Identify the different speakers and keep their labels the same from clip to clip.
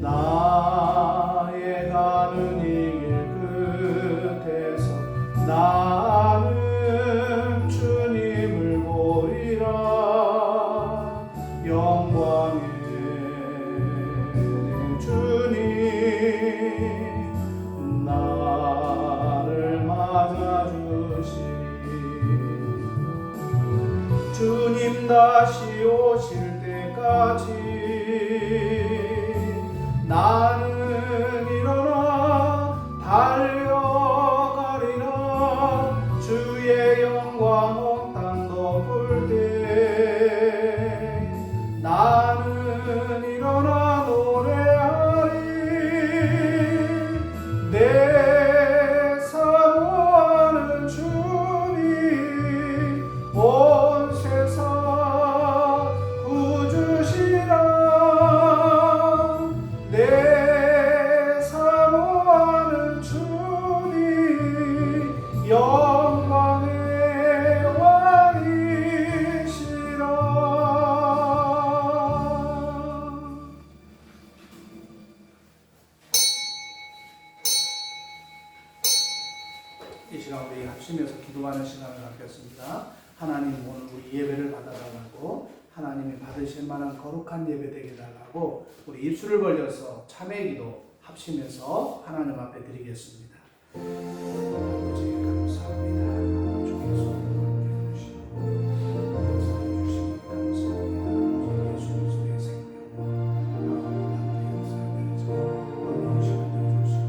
Speaker 1: 나의 가는 이 길 끝에서 나는 주님을 보리라. 영광의 주님 나를 맞아주시리. 주님 다시 오실 때까지 나는 일어나 달려가리라. 주의 영광 온 땅 덮을 때 나는 일어나 노래하리. 내 사모하는 주님 온 세상 구주시라. 내 사모하는 주님 영광의 왕이시라. 이 시간 우리 합심해서 기도하는 시간을 갖겠습니다. 하나님, 오늘 우리 예배를 받아달라고, 하나님이 받으실 만한 거룩한 예배 되게 달라고 우리 입술을 벌려서 참회 기도 합심해서 하나님 앞에 드리겠습니다. 아버지 감사합니다. 주의 손을 주시고 역사해 주시니 감사합니다. 예수 그리스도의 생명 하나님 역사해 주시고 어려운 시간 주시고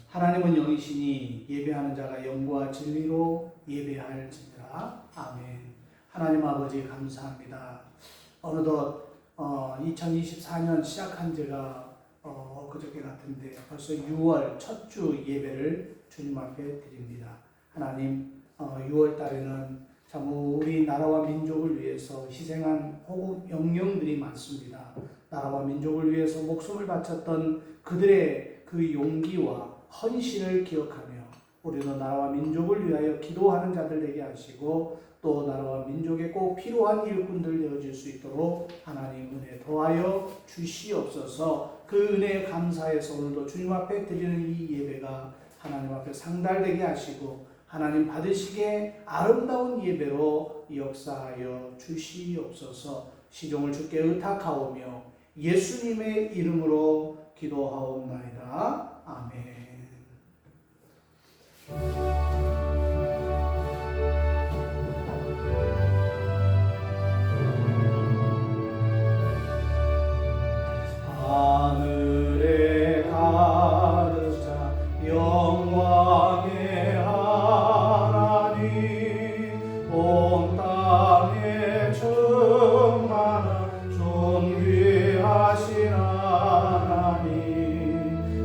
Speaker 1: 하나님은 영이시니 예배하는 자가 영과 진리로 예배할지니라. 아멘. 하나님 아버지 감사합니다. 어느덧 2024년 시작한 지가 그저께 같은데 벌써 6월 첫 주 예배를 주님 앞에 드립니다. 하나님, 6월 달에는 참 우리 나라와 민족을 위해서 희생한 호국 영령들이 많습니다. 나라와 민족을 위해서 목숨을 바쳤던 그들의 그 용기와 헌신을 기억하며 우리도 나라와 민족을 위하여 기도하는 자들 되게 하시고 또 나라와 민족에 꼭 필요한 일꾼들 되어질 수 있도록 하나님 은혜 더하여 주시옵소서. 그 은혜에 감사해서 오늘도 주님 앞에 드리는 이 예배가 하나님 앞에 상달되게 하시고 하나님 받으시기에 아름다운 예배로 역사하여 주시옵소서. 시종을 주께 의탁하오며 예수님의 이름으로 기도하옵나이다. 아멘. 하늘에 가득 차 영광의 하나님 온 땅에 충만한 존귀하신 하나님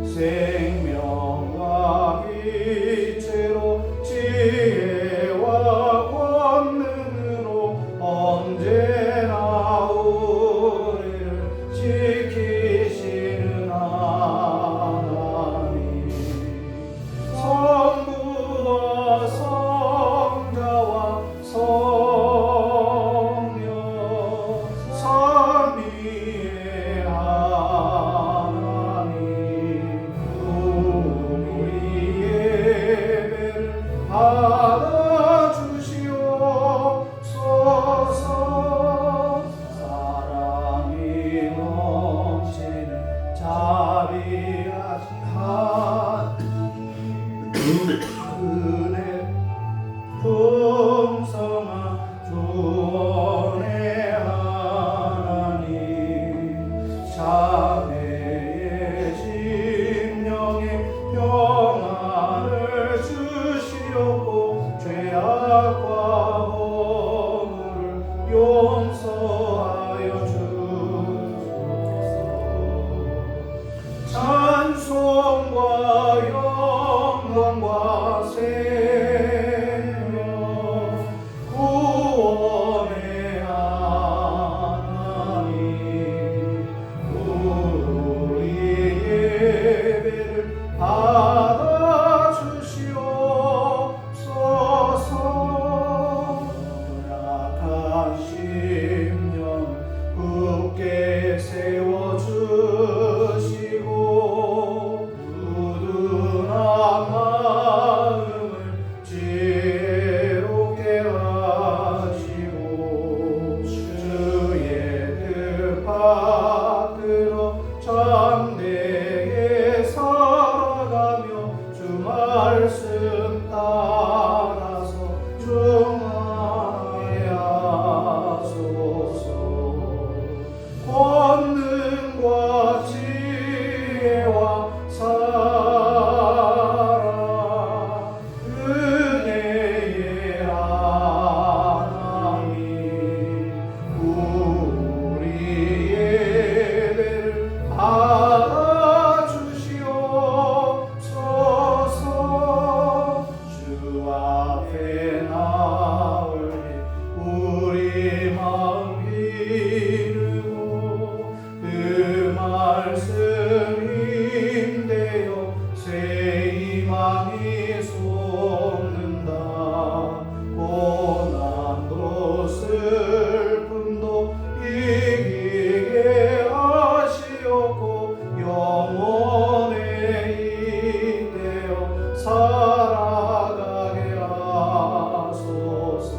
Speaker 1: 생명과 빛으로 지혜와 권능으로 언제나 우리를 지키시는 하나님 성부와 성자와 성령 삼위의 하나님 우리 예배를 받아주시옵소서. 사랑이 넘치는 자비하신 은혜 풍성한 구원의 하나님 자매의 심령에 평안을 주시옵고 죄악과 허물을 용서하여 주소서. 찬송과 영광과 가운데에 살아가며 주 말씀 따라서 중하야소서. 권능과 지혜와 사랑 은혜의 하나님 우리 예배를 받아주시옵소서. 주 앞에 나올 우리 마음 기르고 그 말씀 힘대어 새 희망이 솟는다. 고난도 슬픔도 이기게 하시옵고 영원에 이대어 살아가게 하소서.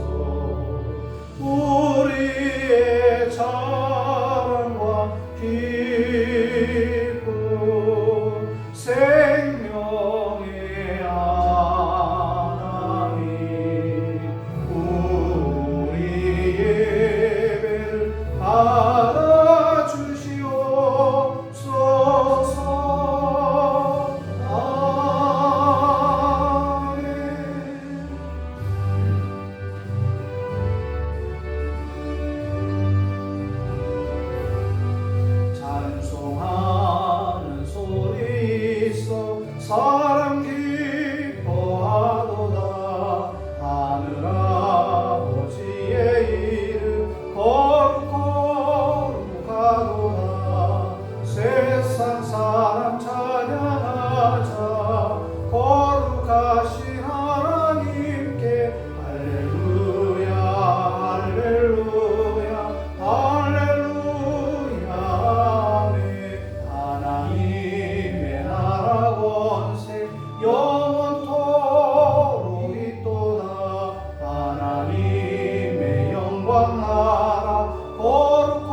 Speaker 1: 우리의 자랑과 기쁨 생명의 하나님 우리 예배를 받아주시옵소서. 아멘. 찬송하는 소리 있어 사람 기뻐하도다. 하늘 아버지의 이름 거룩하도다. 세상 사람 찬양하자. 거룩하신 하나님께 할렐루야 할렐루야 할렐루야. 아멘. 하나님의 나라 권세 영원토록 있도다. 하나님의 영광 나라 거룩하도다.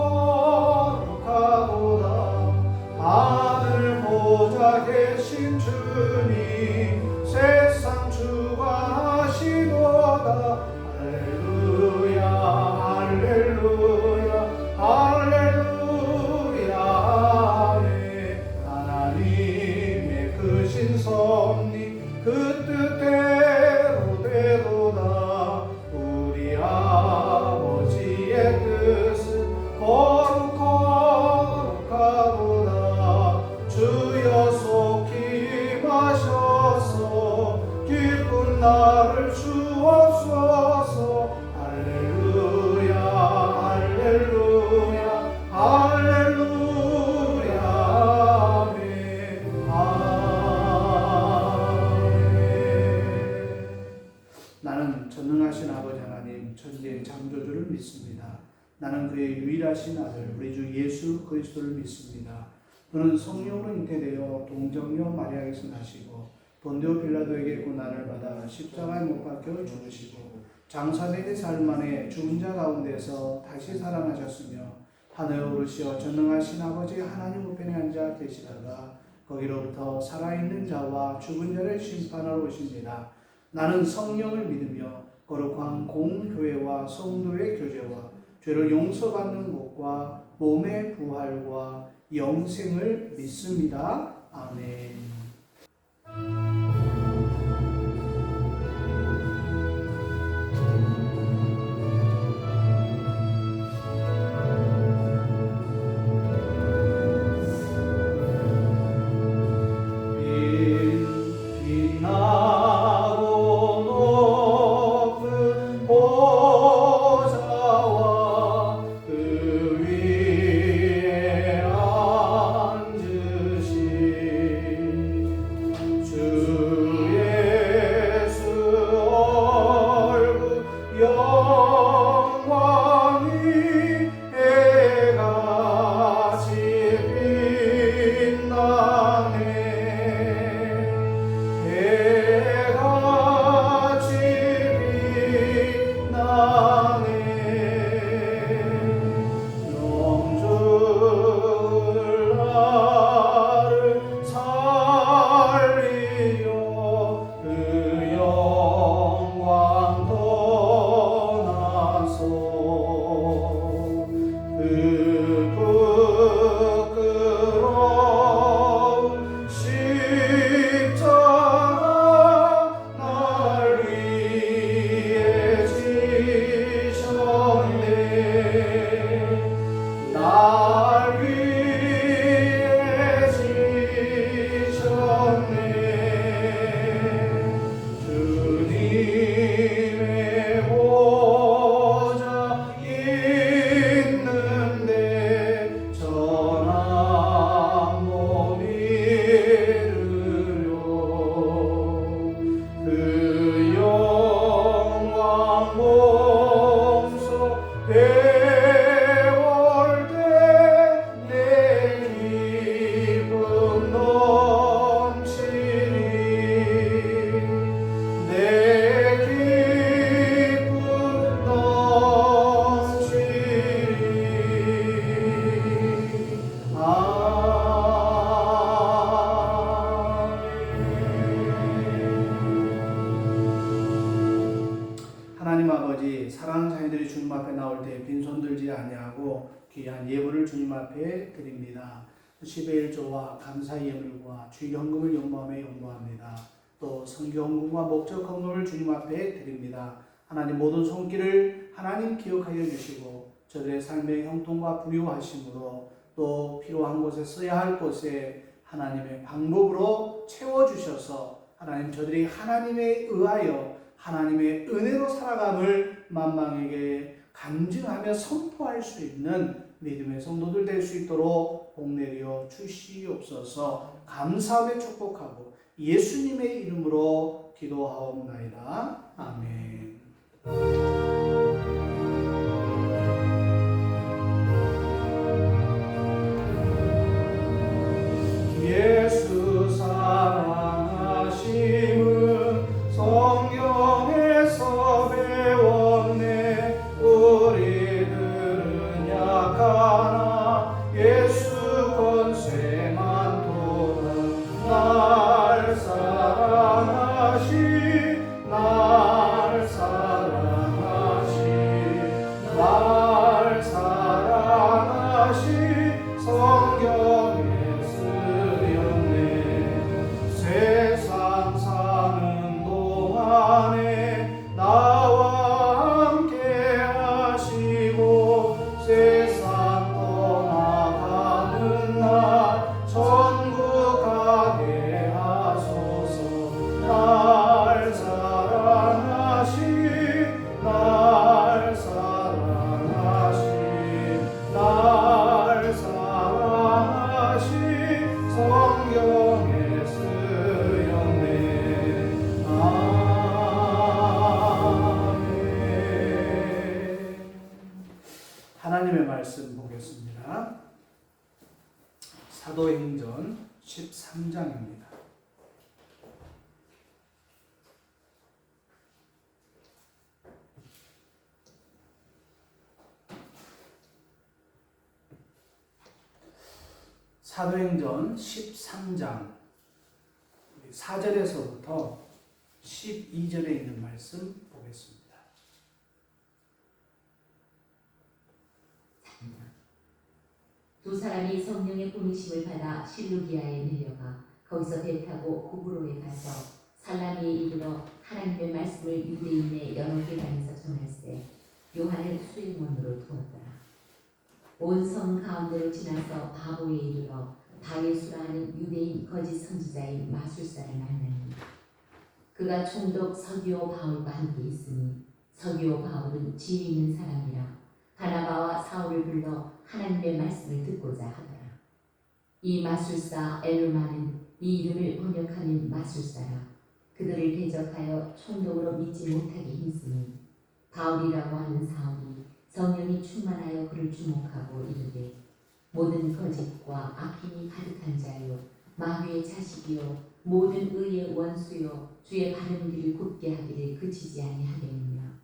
Speaker 1: 하늘 보좌 계신 주님 세상 주관하시도다. 할렐루야 할렐루야 할렐루야. 아멘. 하나님의 크신 섭리 그 뜻대로 되도다. 우리 아버지의 뜻은 거룩하도다. 주여 속히 임하셔서 기쁜 날을 주옵소서. 할렐루야 할렐루야 할렐루야. 아멘 아멘. 나는 전능하신 아버지 하나님 천지의 창조주를 믿습니다. 나는 그의 유일하신 아들 우리 주 예수 그리스도를 믿습니다. 그는 성령으로 잉태되어 동정녀 마리아에게서 나시고 본디오 빌라도에게 고난을 받아 십자가에 못 박혀 죽으시고 장사되기 사흘 만에 죽은 자 가운데서 다시 살아나셨으며 하늘에 오르시어 전능하신 아버지 하나님 우편에 앉아 계시다가 거기로부터 살아있는 자와 죽은 자를 심판하러 오십니다. 나는 성령을 믿으며 거룩한 공교회와 성도의 교제와 죄를 용서받는 것과 몸의 부활과 영생을 믿습니다. 아멘. 앞에 나올 때 빈손 들지 아니하고 귀한 예물을 주님 앞에 드립니다. 10의 1조와 감사의 예물과 주일 헌금을 용감에 용도합니다. 또 선교 헌금과 목적 헌금을 주님 앞에 드립니다. 하나님 모든 손길을 하나님 기억하여 주시고 저들의 삶의 형통과 부유하심으로 또 필요한 곳에 써야 할 곳에 하나님의 방법으로 채워주셔서 하나님 저들이 하나님에 의하여 하나님의 은혜로 살아감을 만방에게 간증하며 선포할 수 있는 믿음의 성도들 될 수 있도록 복내려 주시옵소서. 감사하며 축복하고 예수님의 이름으로 기도하옵나이다. 아멘. 예수 사랑하심은 성경에서 배웠네. 우리들은 약하나 예수 권세 많도록 날 사랑하시 날 사랑하시 날 사랑하시 성경에 세상 사는 동안에 나와 함께 하시고 세상 떠나가는 날 천국 가게 하소서. 날 사랑하시 날 사랑하시 날 사랑하시 성경에 하나님의 말씀 보겠습니다. 사도행전 13장입니다. 사도행전 13장 4절에서부터 12절에 있는 말씀 보겠습니다.
Speaker 2: 두 사람이 성령의 보내심을 받아 실루기아에 내려가 거기서 배 타고 구브로에 가서 살라미에 이르러 하나님의 말씀을 유대인의 여러 계단에서 전할세 요한을 수행원으로 두었더라. 온 성 가운데로 지나서 바보에 이르러 바예수라 하는 유대인 거짓 선지자인 마술사를 만나니 그가 총독 서기오 바울과 함께 있으니 서기오 바울은 지위 있는 사람이라 바나바와 사울을 불러 하나님의 말씀을 듣고자 하더라. 이 마술사 엘루마는 이 이름을 번역하는 마술사라. 그들을 대적하여 총독으로 믿지 못하게 힘쓰니 바울이라고 하는 사울이 성령이 충만하여 그를 주목하고 이르되 모든 거짓과 악행이 가득한 자요 마귀의 자식이요 모든 의의 원수요 주의 바른 길을 곧게 하기를 그치지 아니하겠느냐.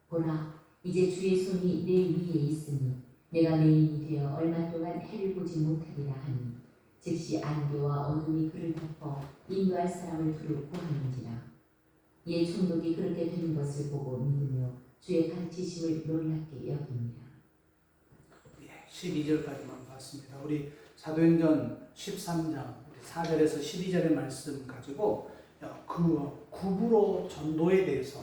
Speaker 2: 보라 이제 주의 손이 내 위에 있으니 내가 맹인이 되어 얼마 동안 해를 보지 못하리라 하니 즉시 안개와 어둠이 그를 덮어 인도할 사람을 두루 구하는지라. 이에 총독이 그렇게 되는 것을 보고 믿으며 주의 가르치심을 놀랍게 여깁니다.
Speaker 1: 12절까지만 봤습니다. 우리 사도행전 13장 4절에서 12절의 말씀 가지고 그 구브로 전도에 대해서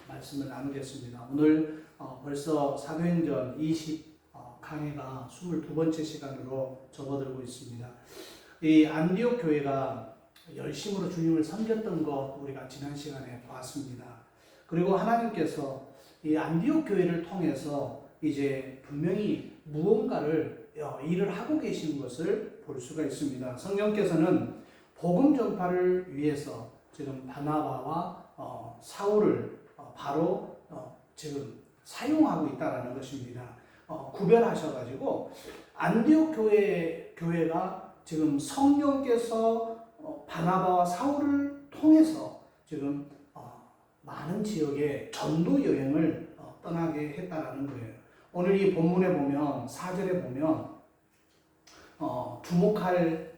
Speaker 1: 말씀을 나누겠습니다. 오늘 벌써 사도행전 20 강해가 22번째 시간으로 접어들고 있습니다. 이 안디옥 교회가 열심으로 주님을 섬겼던 것 우리가 지난 시간에 봤습니다. 그리고 하나님께서 이 안디옥 교회를 통해서 이제 분명히 무언가를 일을 하고 계신 것을 볼 수가 있습니다. 성령께서는 복음 전파를 위해서 지금 바나바와 사울을 바로 지금 사용하고 있다는 것입니다. 구별하셔가지고 안디옥 교회가 지금 성령께서 바나바와 사울을 통해서 지금 많은 지역에 전도 여행을 떠나게 했다라는 거예요. 오늘 이 본문에 보면 4절에 보면 주목할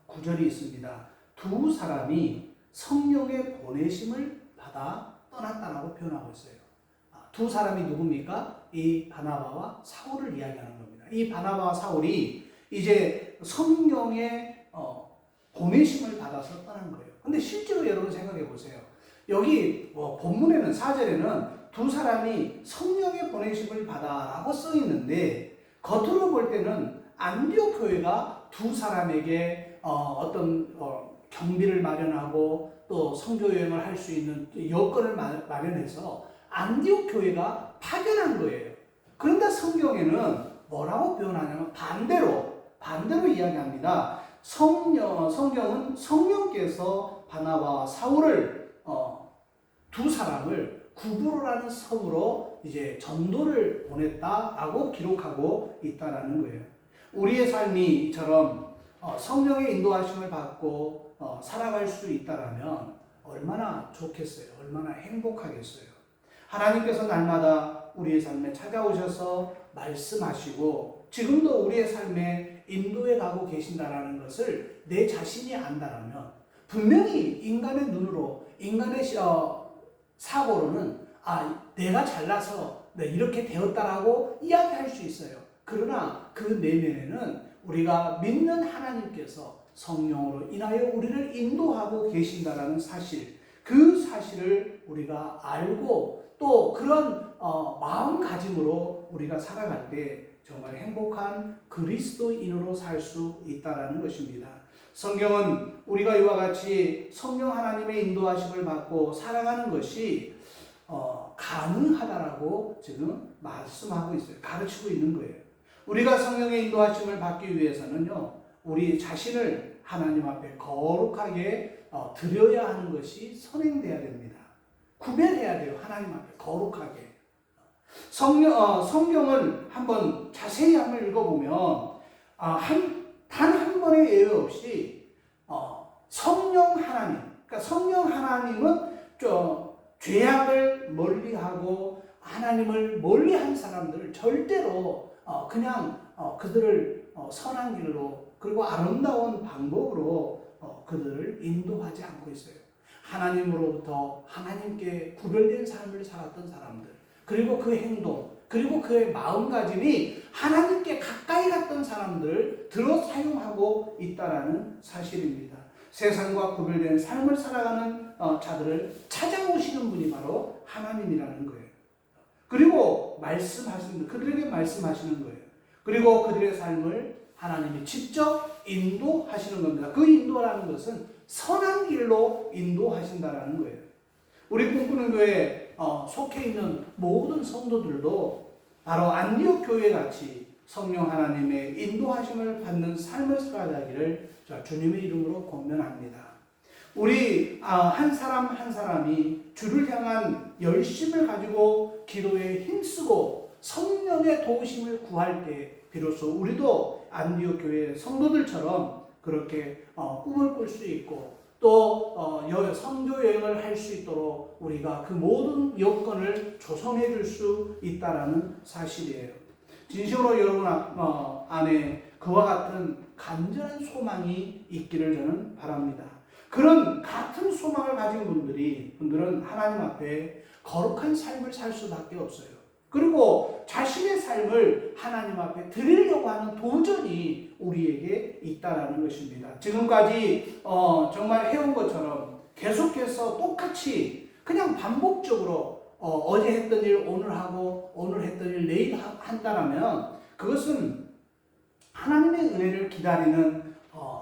Speaker 1: 구절이 있습니다. 두 사람이 성령의 보내심을 받아 떠났다라고 표현하고 있어요. 두 사람이 누굽니까? 이 바나바와 사울을 이야기하는 겁니다. 이 바나바와 사울이 이제 성령의 보내심을 받아서 떠난 거예요. 근데 실제로 여러분 생각해 보세요. 여기 본문에는 4절에는 두 사람이 성령의 보내심을 받아라고 써 있는데 겉으로 볼 때는 안디옥 교회가 두 사람에게 어떤 경비를 마련하고 또 선교 여행을 할 수 있는 여건을 마련해서 안디옥 교회가 파견한 거예요. 그런데 성경에는 뭐라고 표현하냐면 반대로 이야기합니다. 성경은 성령께서 바나바와 사울을 두 사람을 구브로라는 섬으로 이제 전도를 보냈다라고 기록하고 있다라는 거예요. 우리의 삶이 이처럼 성령의 인도하심을 받고 살아갈 수 있다라면 얼마나 좋겠어요. 얼마나 행복하겠어요. 하나님께서 날마다 우리의 삶에 찾아오셔서 말씀하시고 지금도 우리의 삶에 인도해 가고 계신다라는 것을 내 자신이 안다라면 분명히 인간의 눈으로 인간의 사고로는 내가 잘나서 이렇게 되었다라고 이야기할 수 있어요. 그러나 그 내면에는 우리가 믿는 하나님께서 성령으로 인하여 우리를 인도하고 계신다라는 사실, 그 사실을 우리가 알고 또 그런 마음가짐으로 우리가 살아갈 때 정말 행복한 그리스도인으로 살 수 있다라는 것입니다. 성경은 우리가 이와 같이 성령 하나님의 인도하심을 받고 살아가는 것이 가능하다라고 지금 말씀하고 있어요. 가르치고 있는 거예요. 우리가 성령의 인도하심을 받기 위해서는요, 우리 자신을 하나님 앞에 거룩하게 드려야 하는 것이 선행돼야 됩니다. 구별해야 돼요. 하나님 앞에 거룩하게. 성경을 한번 자세히 한번 읽어보면 단 한 번의 예외 없이 성령 하나님, 그러니까 성령 하나님은 죄악을 멀리하고 하나님을 멀리한 사람들을 절대로 그냥 그들을 선한 길로 그리고 아름다운 방법으로 그들을 인도하지 않고 있어요. 하나님으로부터 하나님께 구별된 삶을 살았던 사람들, 그리고 그 행동, 그리고 그의 마음가짐이 하나님께 가까이 갔던 사람들을 들어 사용하고 있다라는 사실입니다. 세상과 구별된 삶을 살아가는 자들을 찾아오시는 분이 바로 하나님이라는 거예요. 그리고 그들에게 말씀하시는 거예요. 그리고 그들의 삶을 하나님이 직접 인도하시는 겁니다. 그 인도라는 것은 선한 길로 인도하신다라는 거예요. 우리 꿈꾸는 교회에 속해 있는 모든 성도들도 바로 안디옥 교회 같이 성령 하나님의 인도하심을 받는 삶을 살아가기를 주님의 이름으로 권면합니다. 우리 한 사람 한 사람이 주를 향한 열심을 가지고 기도에 힘쓰고 성령의 도우심을 구할 때 비로소 우리도 안디옥 교회 성도들처럼 그렇게 꿈을 꿀 수 있고 또 선교 여행을 할 수 있도록 우리가 그 모든 여건을 조성해 줄 수 있다라는 사실이에요. 진심으로 여러분 안에 그와 같은 간절한 소망이 있기를 저는 바랍니다. 그런 같은 소망을 가진 분들은 하나님 앞에 거룩한 삶을 살 수밖에 없어요. 그리고 자신의 삶을 하나님 앞에 드리려고 하는 도전이 우리에게 있다라는 것입니다. 지금까지 정말 해온 것처럼 계속해서 똑같이 그냥 반복적으로 어제 했던 일 오늘 하고 오늘 했던 일 내일 한다라면 그것은 하나님의 은혜를 기다리는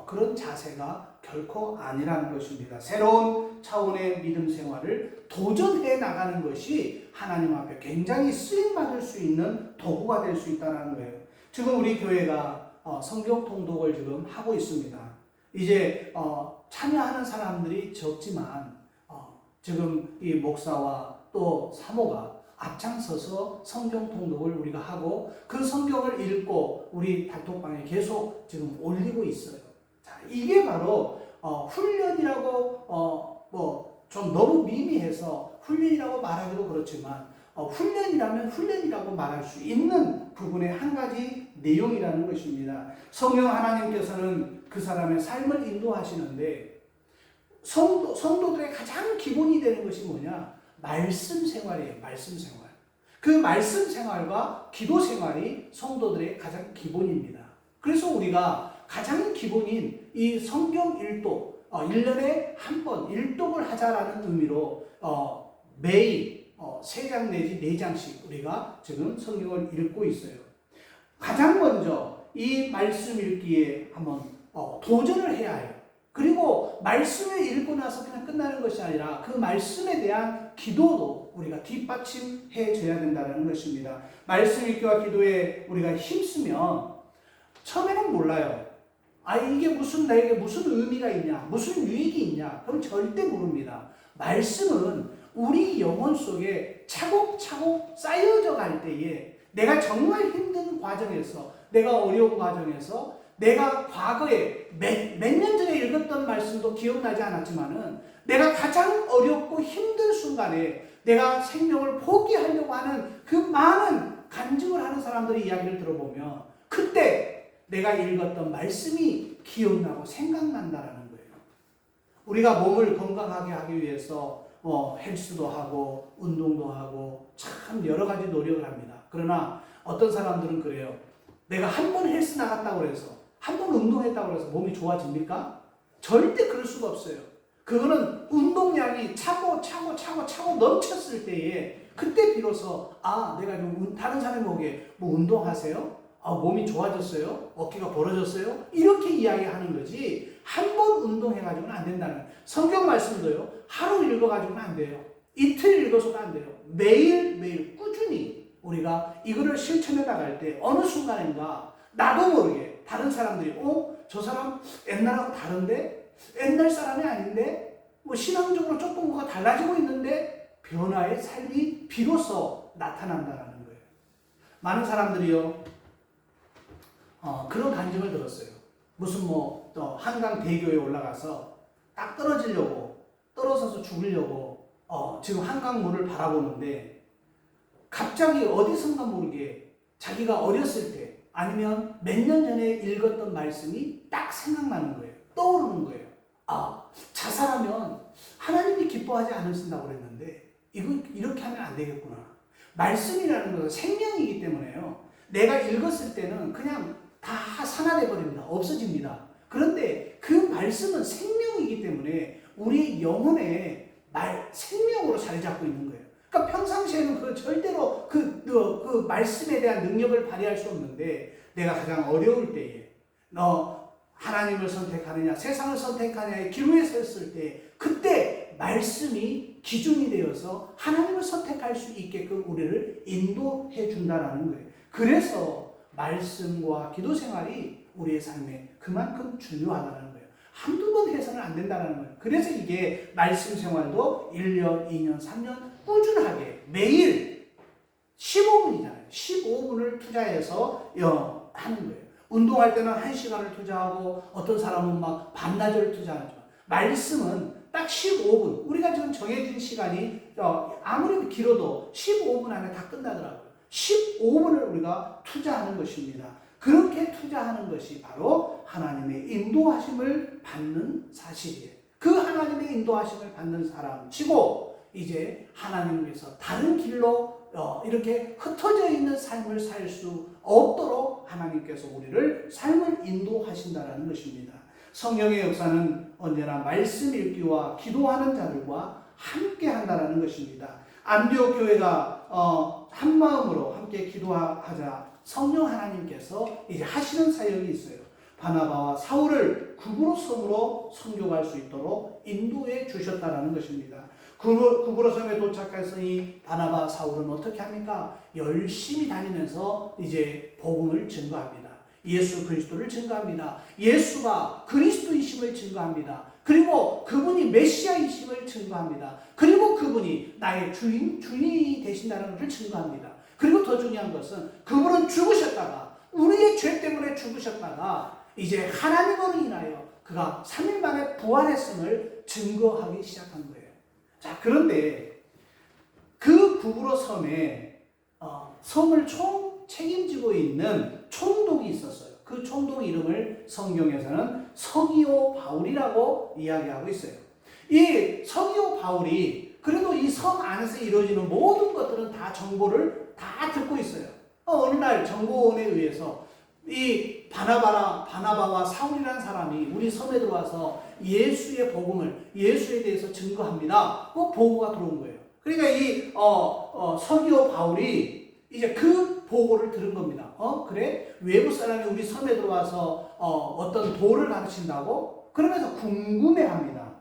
Speaker 1: 그런 자세가 결코 아니라는 것입니다. 새로운 차원의 믿음 생활을 도전해 나가는 것이 하나님 앞에 굉장히 쓰임받을 수 있는 도구가 될 수 있다는 거예요. 지금 우리 교회가 성경 통독을 지금 하고 있습니다. 이제 참여하는 사람들이 적지만 지금 이 목사와 또 사모가 앞장서서 성경 통독을 우리가 하고 그 성경을 읽고 우리 단톡방에 계속 지금 올리고 있어요. 자, 이게 바로 훈련이라고 좀 너무 미미해서 훈련이라고 말하기도 그렇지만 훈련이라면 훈련이라고 말할 수 있는 부분의 한 가지 내용이라는 것입니다. 성령 하나님께서는 그 사람의 삶을 인도하시는데 성도들의 가장 기본이 되는 것이 뭐냐? 말씀 생활이에요. 말씀 생활. 그 말씀 생활과 기도 생활이 성도들의 가장 기본입니다. 그래서 우리가 가장 기본인 이 성경 일독, 1년에 한 번 일독을 하자라는 의미로 매일 3장 내지 4장씩 우리가 지금 성경을 읽고 있어요. 가장 먼저 이 말씀 읽기에 한번 도전을 해야 해요. 그리고 말씀을 읽고 나서 그냥 끝나는 것이 아니라 그 말씀에 대한 기도도 우리가 뒷받침해 줘야 된다는 것입니다. 말씀 읽기와 기도에 우리가 힘쓰면 처음에는 몰라요. 이게 나에게 무슨 의미가 있냐, 무슨 유익이 있냐, 그럼 절대 모릅니다. 말씀은 우리 영혼 속에 차곡차곡 쌓여져 갈 때에 내가 정말 힘든 과정에서, 내가 어려운 과정에서, 내가 과거에 몇 년 전에 읽었던 말씀도 기억나지 않았지만은 내가 가장 어렵고 힘든 순간에 내가 생명을 포기하려고 하는 그 많은 간증을 하는 사람들의 이야기를 들어보면 그때 내가 읽었던 말씀이 기억나고 생각난다라는 거예요. 우리가 몸을 건강하게 하기 위해서 헬스도 하고 운동도 하고 참 여러 가지 노력을 합니다. 그러나 어떤 사람들은 그래요. 내가 한 번 헬스 나갔다고 해서, 한 번 운동했다고 해서 몸이 좋아집니까? 절대 그럴 수가 없어요. 그거는 운동량이 차고 넘쳤을 때에 그때 비로소 내가 좀 다른 사람이 보기에 운동하세요? 몸이 좋아졌어요? 어깨가 벌어졌어요? 이렇게 이야기하는 거지 한 번 운동해가지고는 안 된다는. 성경 말씀도요, 하루 읽어가지고는 안 돼요. 이틀 읽어서도 안 돼요. 매일매일 꾸준히 우리가 이거를 실천해 나갈 때 어느 순간인가 나도 모르게 다른 사람들이 저 사람 옛날하고 다른데? 옛날 사람이 아닌데? 신앙적으로 조금 뭐가 달라지고 있는데? 변화의 삶이 비로소 나타난다는 거예요. 많은 사람들이요, 그런 간증을 들었어요. 무슨 한강 대교에 올라가서 딱 떨어져서 죽으려고 지금 한강물을 바라보는데 갑자기 어디선가 모르게 자기가 어렸을 때 아니면 몇 년 전에 읽었던 말씀이 딱 생각나는 거예요. 떠오르는 거예요. 자살하면 하나님이 기뻐하지 않으신다고 그랬는데 이거 이렇게 하면 안 되겠구나. 말씀이라는 것은 생명이기 때문에요. 내가 읽었을 때는 그냥 다 산화돼 버립니다. 없어집니다. 그런데 그 말씀은 생명이기 때문에 우리 영혼에 생명으로 자리 잡고 있는 거예요. 그러니까 평상시에는 절대로 그 말씀에 대한 능력을 발휘할 수 없는데 내가 가장 어려울 때에 하나님을 선택하느냐 세상을 선택하느냐의 기로에 섰을 때 그때 말씀이 기준이 되어서 하나님을 선택할 수 있게끔 우리를 인도해 준다라는 거예요. 그래서 말씀과 기도 생활이 우리의 삶에 그만큼 중요하다는 거예요. 한두 번 해서는 안 된다는 거예요. 그래서 이게 말씀 생활도 1년, 2년, 3년 꾸준하게 매일 15분이잖아요. 15분을 투자해서 하는 거예요. 운동할 때는 1시간을 투자하고 어떤 사람은 막 반나절 투자하죠. 말씀은 딱 15분. 우리가 지금 정해진 시간이 아무리 길어도 15분 안에 다 끝나더라고요. 15분을 우리가 투자하는 것입니다. 그렇게 투자하는 것이 바로 하나님의 인도하심을 받는 사실이에요. 그 하나님의 인도하심을 받는 사람 치고 이제 하나님께서 다른 길로 이렇게 흩어져 있는 삶을 살 수 없도록 하나님께서 우리를 삶을 인도하신다는 것입니다. 성령의 역사는 언제나 말씀 읽기와 기도하는 자들과 함께 한다는 것입니다. 안디옥 교회가 한 마음으로 함께 기도하자 성령 하나님께서 이제 하시는 사역이 있어요. 바나바와 사울을 구브로 섬으로 선교할 수 있도록 인도해 주셨다는 것입니다. 구브로 섬에 도착했으니 바나바 사울은 어떻게 합니까? 열심히 다니면서 이제 복음을 증거합니다. 예수 그리스도를 증거합니다. 예수가 그리스도이심을 증거합니다. 그리고 그분이 메시아이심을 증거합니다. 그리고 그분이 나의 주인이 되신다는 것을 증거합니다. 그리고 더 중요한 것은 그분은 죽으셨다가 우리의 죄 때문에 죽으셨다가 이제 하나님으로 인하여 그가 3일 만에 부활했음을 증거하기 시작한 거예요. 자, 그런데 그 구브로 섬에 섬을 책임지고 있는 총독이 있었어요. 그 총독 이름을 성경에서는 서기오 바울이라고 이야기하고 있어요. 이 서기오 바울이 그래도 이 섬 안에서 이루어지는 모든 것들은 다 정보를 다 듣고 있어요. 어느 날 정보원에 의해서 이 바나바와 사울이라는 사람이 우리 섬에 들어와서 예수의 복음을, 예수에 대해서 증거합니다. 보고가 들어온 거예요. 그러니까 이 서기오 바울이 이제 그 보고를 들은 겁니다. 그래? 외부 사람이 우리 섬에 들어와서 어떤 도를 가르친다고? 그러면서 궁금해합니다.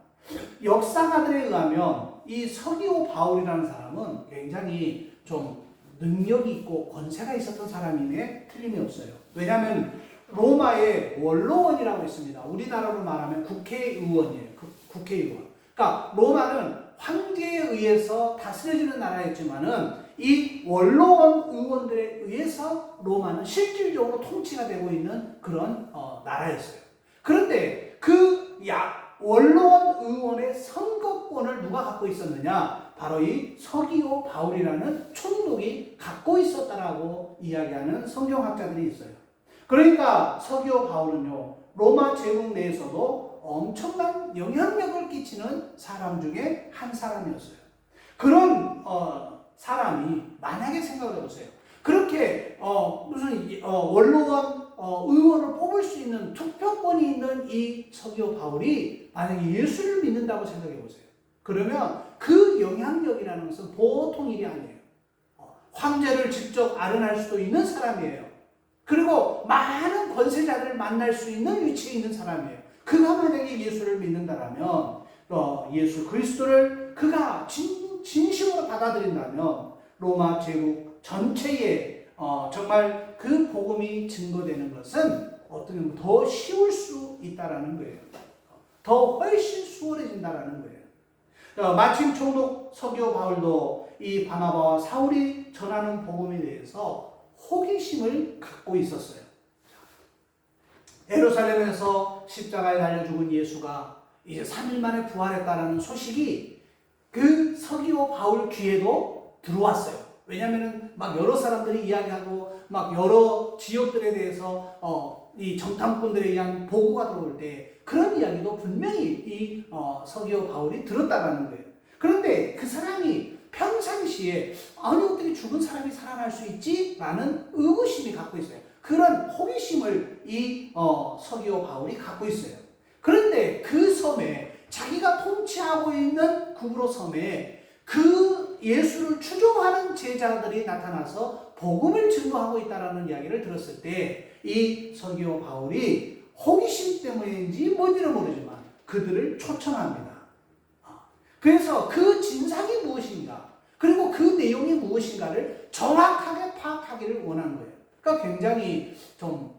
Speaker 1: 역사가들에 의하면 이 서기오 바울이라는 사람은 굉장히 좀 능력이 있고 권세가 있었던 사람임에 틀림이 없어요. 왜냐하면 로마의 원로원이라고 있습니다. 우리나라로 말하면 국회의원이에요. 국회의원. 그러니까 로마는 황제에 의해서 다스려지는 나라였지만은 이 원로원 의원들에 의해서 로마는 실질적으로 통치가 되고 있는 그런 나라였어요. 그런데 그 원로원 의원의 선거권을 누가 갖고 있었느냐? 바로 이 서기오 바울이라는 총독이 갖고 있었다라고 이야기하는 성경학자들이 있어요. 그러니까 서기오 바울은요, 로마 제국 내에서도 엄청난 영향력을 끼치는 사람 중에 한 사람이었어요. 그런 사람이 만약에 생각을 해보세요. 그렇게 무슨 원로원 의원을 뽑을 수 있는 투표권이 있는 이 서기오 바울이 만약에 예수를 믿는다고 생각해 보세요. 그러면 그 영향력이라는 것은 보통 일이 아니에요. 황제를 직접 아련할 수도 있는 사람이에요. 그리고 많은 권세자들을 만날 수 있는 위치에 있는 사람이에요. 그가 만약에 예수를 믿는다라면 예수 그리스도를 그가 진심으로 받아들인다면 로마 제국 전체에 정말 그 복음이 증거되는 것은 어떻게 보면 더 쉬울 수 있다라는 거예요. 더 훨씬 수월해진다라는 거예요. 마침 총독 서기오 바울도 이 바나바와 사울이 전하는 복음에 대해서 호기심을 갖고 있었어요. 예루살렘에서 십자가에 달려 죽은 예수가 이제 3일 만에 부활했다라는 소식이 그 서기오 바울 귀에도 들어왔어요. 왜냐하면 막 여러 사람들이 이야기하고 막 여러 지역들에 대해서 이 정탐꾼들에 의한 보고가 들어올 때 그런 이야기도 분명히 이 서기오 바울이 들었다라는 거예요. 그런데 그 사람이 평상시에 아니 어떻게 죽은 사람이 살아날 수 있지? 라는 의구심이 갖고 있어요. 그런 호기심을 이 서기오 바울이 갖고 있어요. 그런데 그 섬에 자기가 통치하고 있는 구브로 섬에 그 예수를 추종하는 제자들이 나타나서 복음을 증거하고 있다는 이야기를 들었을 때 이 서기오 바울이 호기심 때문인지 뭔지는 모르지만 그들을 초청합니다. 그래서 그 진상이 무엇인가 그리고 그 내용이 무엇인가를 정확하게 파악하기를 원하는 거예요. 그러니까 굉장히 좀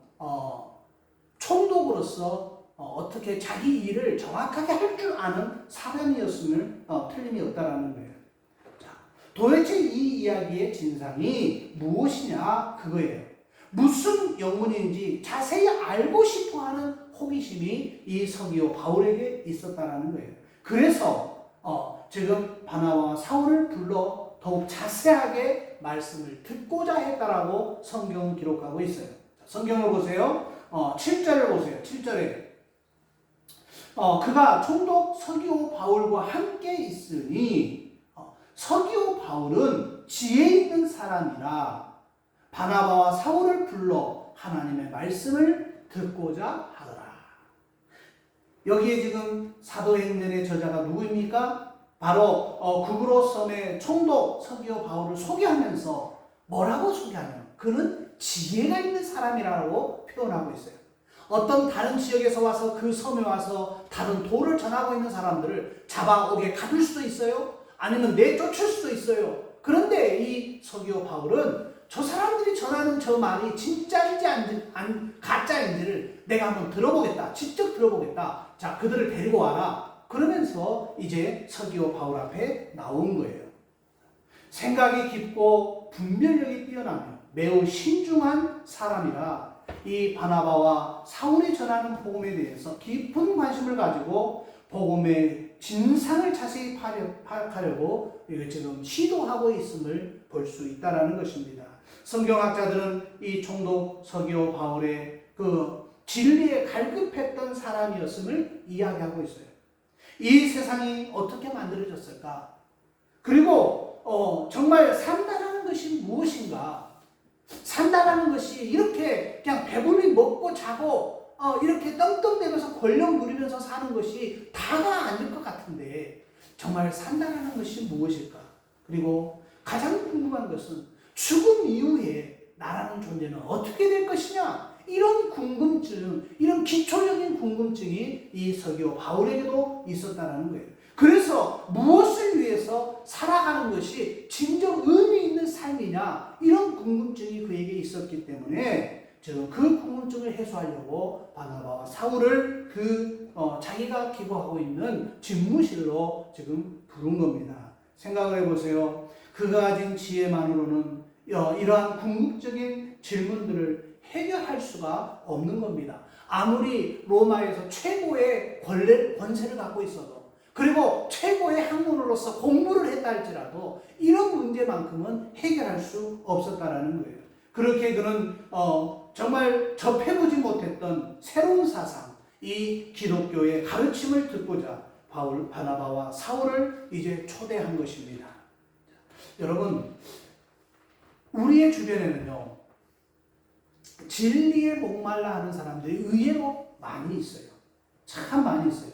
Speaker 1: 총독으로서 어떻게 자기 일을 정확하게 할 줄 아는 사람이었음을 틀림이 없다라는 거예요. 자, 도대체 이 이야기의 진상이 무엇이냐 그거예요. 무슨 영문인지 자세히 알고 싶어하는 호기심이 이 서기오 바울에게 있었다라는 거예요. 그래서 지금 바나바와 사울을 불러 더욱 자세하게 말씀을 듣고자 했다라고 성경은 기록하고 있어요. 성경을 보세요. 7절을 보세요. 7절에 그가 총독 서기오 바울과 함께 있으니 서기오 바울은 지혜 있는 사람이라 바나바와 사울을 불러 하나님의 말씀을 듣고자 하더라. 여기에 지금 사도행전의 저자가 누구입니까? 바로 구브로 섬의 총독 서기오 바울을 소개하면서 뭐라고 소개하냐면 그는 지혜가 있는 사람이라고 표현하고 있어요. 어떤 다른 지역에서 와서 그 섬에 와서 다른 도를 전하고 있는 사람들을 잡아오게 가둘 수도 있어요. 아니면 내쫓을 수도 있어요. 그런데 이 서기오 바울은 저 사람들이 전하는 저 말이 진짜인지 가짜인지를 내가 한번 들어보겠다. 직접 들어보겠다. 자, 그들을 데리고 와라. 그러면서 이제 서기오 바울 앞에 나온 거예요. 생각이 깊고 분별력이 뛰어나며 매우 신중한 사람이라 이 바나바와 사울이 전하는 복음에 대해서 깊은 관심을 가지고 복음의 진상을 자세히 파악하려고 지금 시도하고 있음을 볼 수 있다는 것입니다. 성경학자들은 이 총독 서기오 바울의 그 진리에 갈급했던 사람이었음을 이야기하고 있어요. 이 세상이 어떻게 만들어졌을까? 그리고 정말 산다라는 산다라는 것이 무엇인가? 산다라는 것이 이렇게 그냥 배불리 먹고 자고 이렇게 떵떵대면서 권력 누리면서 사는 것이 다가 아닐 것 같은데 정말 산다라는 것이 무엇일까? 그리고 가장 궁금한 것은 죽음 이후에 나라는 존재는 어떻게 될 것이냐? 이런 궁금증, 이런 기초적인 궁금증이 이 서기오 바울에게도 있었다는 거예요. 그래서 무엇을 위해서 살아가는 것이 진정 의미 있는 삶이냐? 이런 궁금증이 그에게 있었기 때문에 지금 그 궁금증을 해소하려고 바나바와 사울을 자기가 기고하고 있는 집무실로 지금 부른 겁니다. 생각을 해보세요. 그가 가진 지혜만으로는 이러한 궁극적인 질문들을 해결할 수가 없는 겁니다. 아무리 로마에서 최고의 권세를 갖고 있어도 그리고 최고의 학문으로서 공부를 했다 할지라도 이런 문제만큼은 해결할 수 없었다라는 거예요. 그렇게 그는 정말 접해보지 못했던 새로운 사상, 이 기독교의 가르침을 듣고자 바나바와 사울을 이제 초대한 것입니다. 여러분, 우리의 주변에는요, 진리에 목말라 하는 사람들이 의외로 많이 있어요. 참 많이 있어요.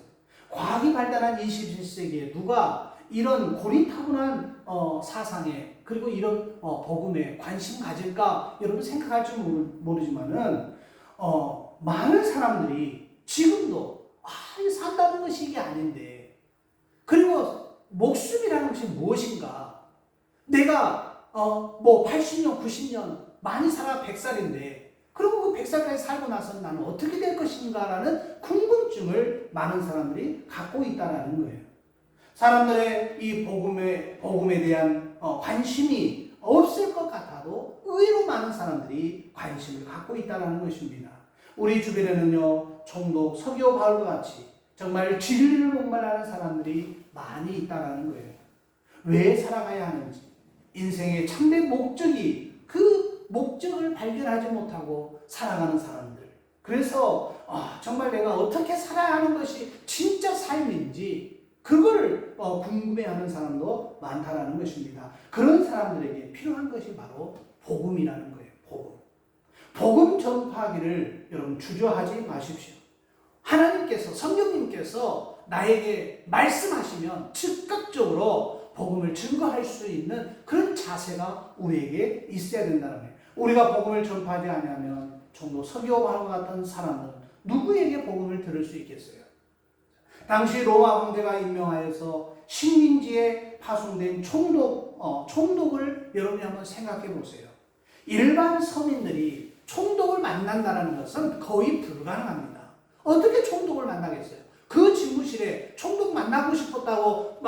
Speaker 1: 과학이 발달한 21세기에 누가 이런 고리타분한 사상에 그리고 이런 복음에 관심 가질까 여러분 생각할지 모르지만은 많은 사람들이 지금도 산다는 것이 이게 아닌데 그리고 목숨이라는 것이 무엇인가 내가 80년 90년 많이 살아 100살인데 그리고 그 100살까지 살고 나서는 나는 어떻게 될 것인가라는 궁금증을 많은 사람들이 갖고 있다는 거예요. 사람들의 이 복음에 대한 관심이 없을 것 같아도 의외로 많은 사람들이 관심을 갖고 있다는 것입니다. 우리 주변에는요, 총독 서기오 바울과 같이 정말 진리를 목말라하는 사람들이 많이 있다는 거예요. 왜 살아가야 하는지, 인생의 참된 목적이 그 목적을 발견하지 못하고 살아가는 사람들. 그래서 정말 내가 어떻게 살아야 하는 것이 진짜 삶인지 그걸 궁금해하는 사람도 많다라는 것입니다. 그런 사람들에게 필요한 것이 바로 복음이라는 거예요. 복음 전파하기를 여러분 주저하지 마십시오. 하나님께서 성령님께서 나에게 말씀하시면 즉각적으로 복음을 증거할 수 있는 그런 자세가 우리에게 있어야 된다는 거예요. 우리가 복음을 전파하지 않으면 종로 서기오 바울과 같은 사람은 누구에게 복음을 들을 수 있겠어요? 당시 로마 황제가 임명하여서 식민지에 파송된 총독을 여러분이 한번 생각해 보세요. 일반 서민들이 총독을 만난다는 것은 거의 불가능합니다. 어떻게 총독을 만나겠어요? 그 집무실에 총독 만나고 싶었다고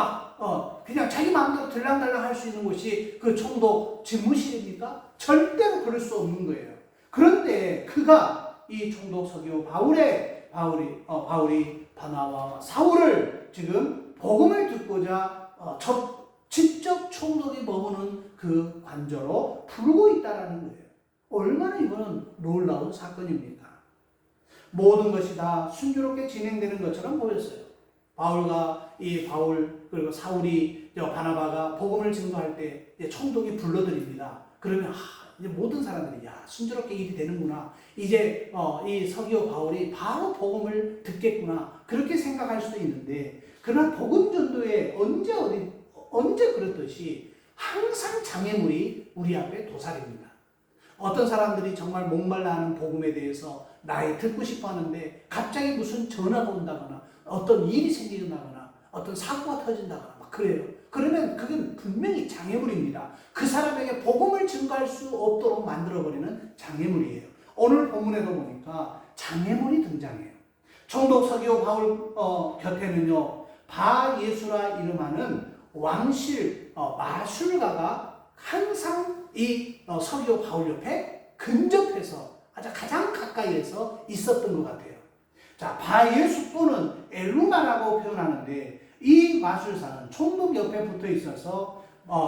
Speaker 1: 그냥 자기 마음대로 들랑달랑 할 수 있는 곳이 그 총독 집무실입니까? 절대로 그럴 수 없는 거예요. 그런데 그가 이 총독 서기오 바울이 바나바와 사울을 지금 복음을 듣고자 직접 총독이 머무는 그 관저로 부르고 있다는 거예요. 얼마나 이거는 놀라운 사건입니까? 모든 것이 다 순조롭게 진행되는 것처럼 보였어요. 바울 그리고 사울이 바나바가 복음을 증거할 때 총독이 불러드립니다. 그러면 이제 모든 사람들이 순조롭게 일이 되는구나. 이제 이 서기오 바울이 바로 복음을 듣겠구나. 그렇게 생각할 수도 있는데 그러나 복음 전도에 언제 그렇듯이 항상 장애물이 우리 앞에 도사립니다. 어떤 사람들이 정말 목말라하는 복음에 대해서 듣고 싶어 하는데 갑자기 무슨 전화가 온다거나 어떤 일이 생긴다거나 어떤 사고가 터진다거나 그래요. 그러면 그건 분명히 장애물입니다. 그 사람에게 복음을 증거할 수 없도록 만들어버리는 장애물이에요. 오늘 본문에도 보니까 장애물이 등장해요. 총독 서기오 바울 곁에는요, 바예수라 이름하는 왕실 마술가가 항상 이 서기오 바울 옆에 근접해서 가장 가까이에서 있었던 것 같아요. 자, 바예수 또는 엘루마라고 표현하는데 이 마술사는 총독 옆에 붙어 있어서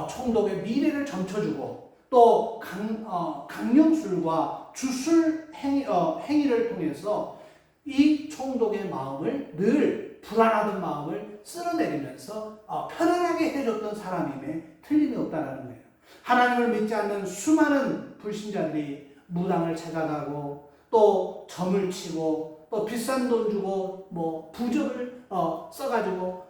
Speaker 1: 총독의 미래를 점쳐주고 또 강령술과 주술 행위를 통해서 이 총독의 마음을 늘 불안하던 마음을 쓸어내리면서 편안하게 해줬던 사람임에 틀림이 없다는 거예요. 하나님을 믿지 않는 수많은 불신자들이 무당을 찾아가고 또 점을 치고 또 비싼 돈 주고 뭐 부적을 써가지고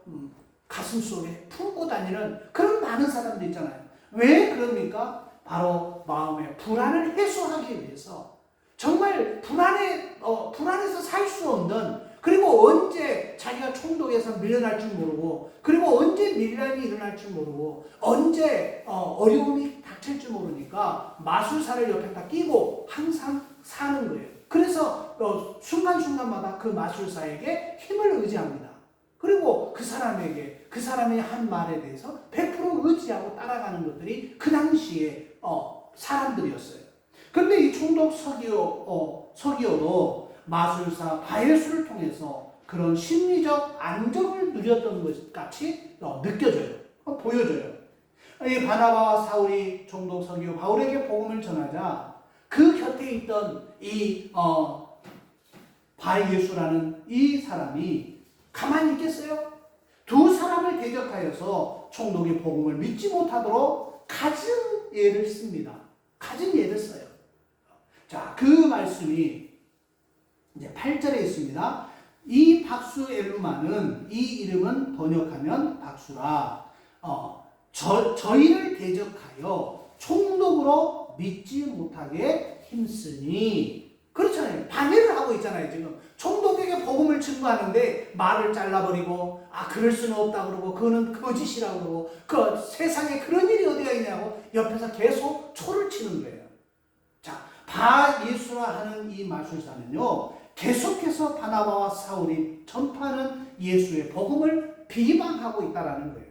Speaker 1: 가슴 속에 품고 다니는 그런 많은 사람들 있잖아요. 왜 그럽니까? 바로 마음의 불안을 해소하기 위해서 정말 불안해서 살 수 없는, 그리고 언제 자기가 총독에서 밀려날 줄 모르고, 그리고 언제 밀란이 일어날 줄 모르고, 언제 어려움이 닥칠 줄 모르니까 마술사를 옆에다 끼고 항상 사는 거예요. 그래서 순간순간마다 그 마술사에게 힘을 의지합니다. 그리고 그 사람이 한 말에 대해서 100% 의지하고 따라가는 것들이 그 당시에 사람들이었어요. 그런데 이 총독 서기오도 마술사 바예수를 통해서 그런 심리적 안정을 누렸던 것 같이 느껴져요. 보여져요. 이 바나바와 사울이 총독 서기오 바울에게 복음을 전하자 그 곁에 있던 이 바예수라는 이 사람이 가만히 있겠어요? 두 사람을 대적하여서 총독이 복음을 믿지 못하도록 갖은 예를 씁니다. 갖은 예를 써요. 자, 그 말씀이 이제 8절에 있습니다. 이 박수 엘루마는, 이 이름은 번역하면 박수라, 저희를 대적하여 총독으로 믿지 못하게 힘쓰니. 그렇잖아요. 반대를 하고 있잖아요. 지금 총독에게 복음을 증거하는데 말을 잘라버리고 그럴 수는 없다 그러고 그거는 거짓이라고 그러고 그 세상에 그런 일이 어디가 있냐고 옆에서 계속 초를 치는 거예요. 자, 바예수라 하는 이 마술사는요, 계속해서 바나바와 사울이 전파하는 예수의 복음을 비방하고 있다라는 거예요.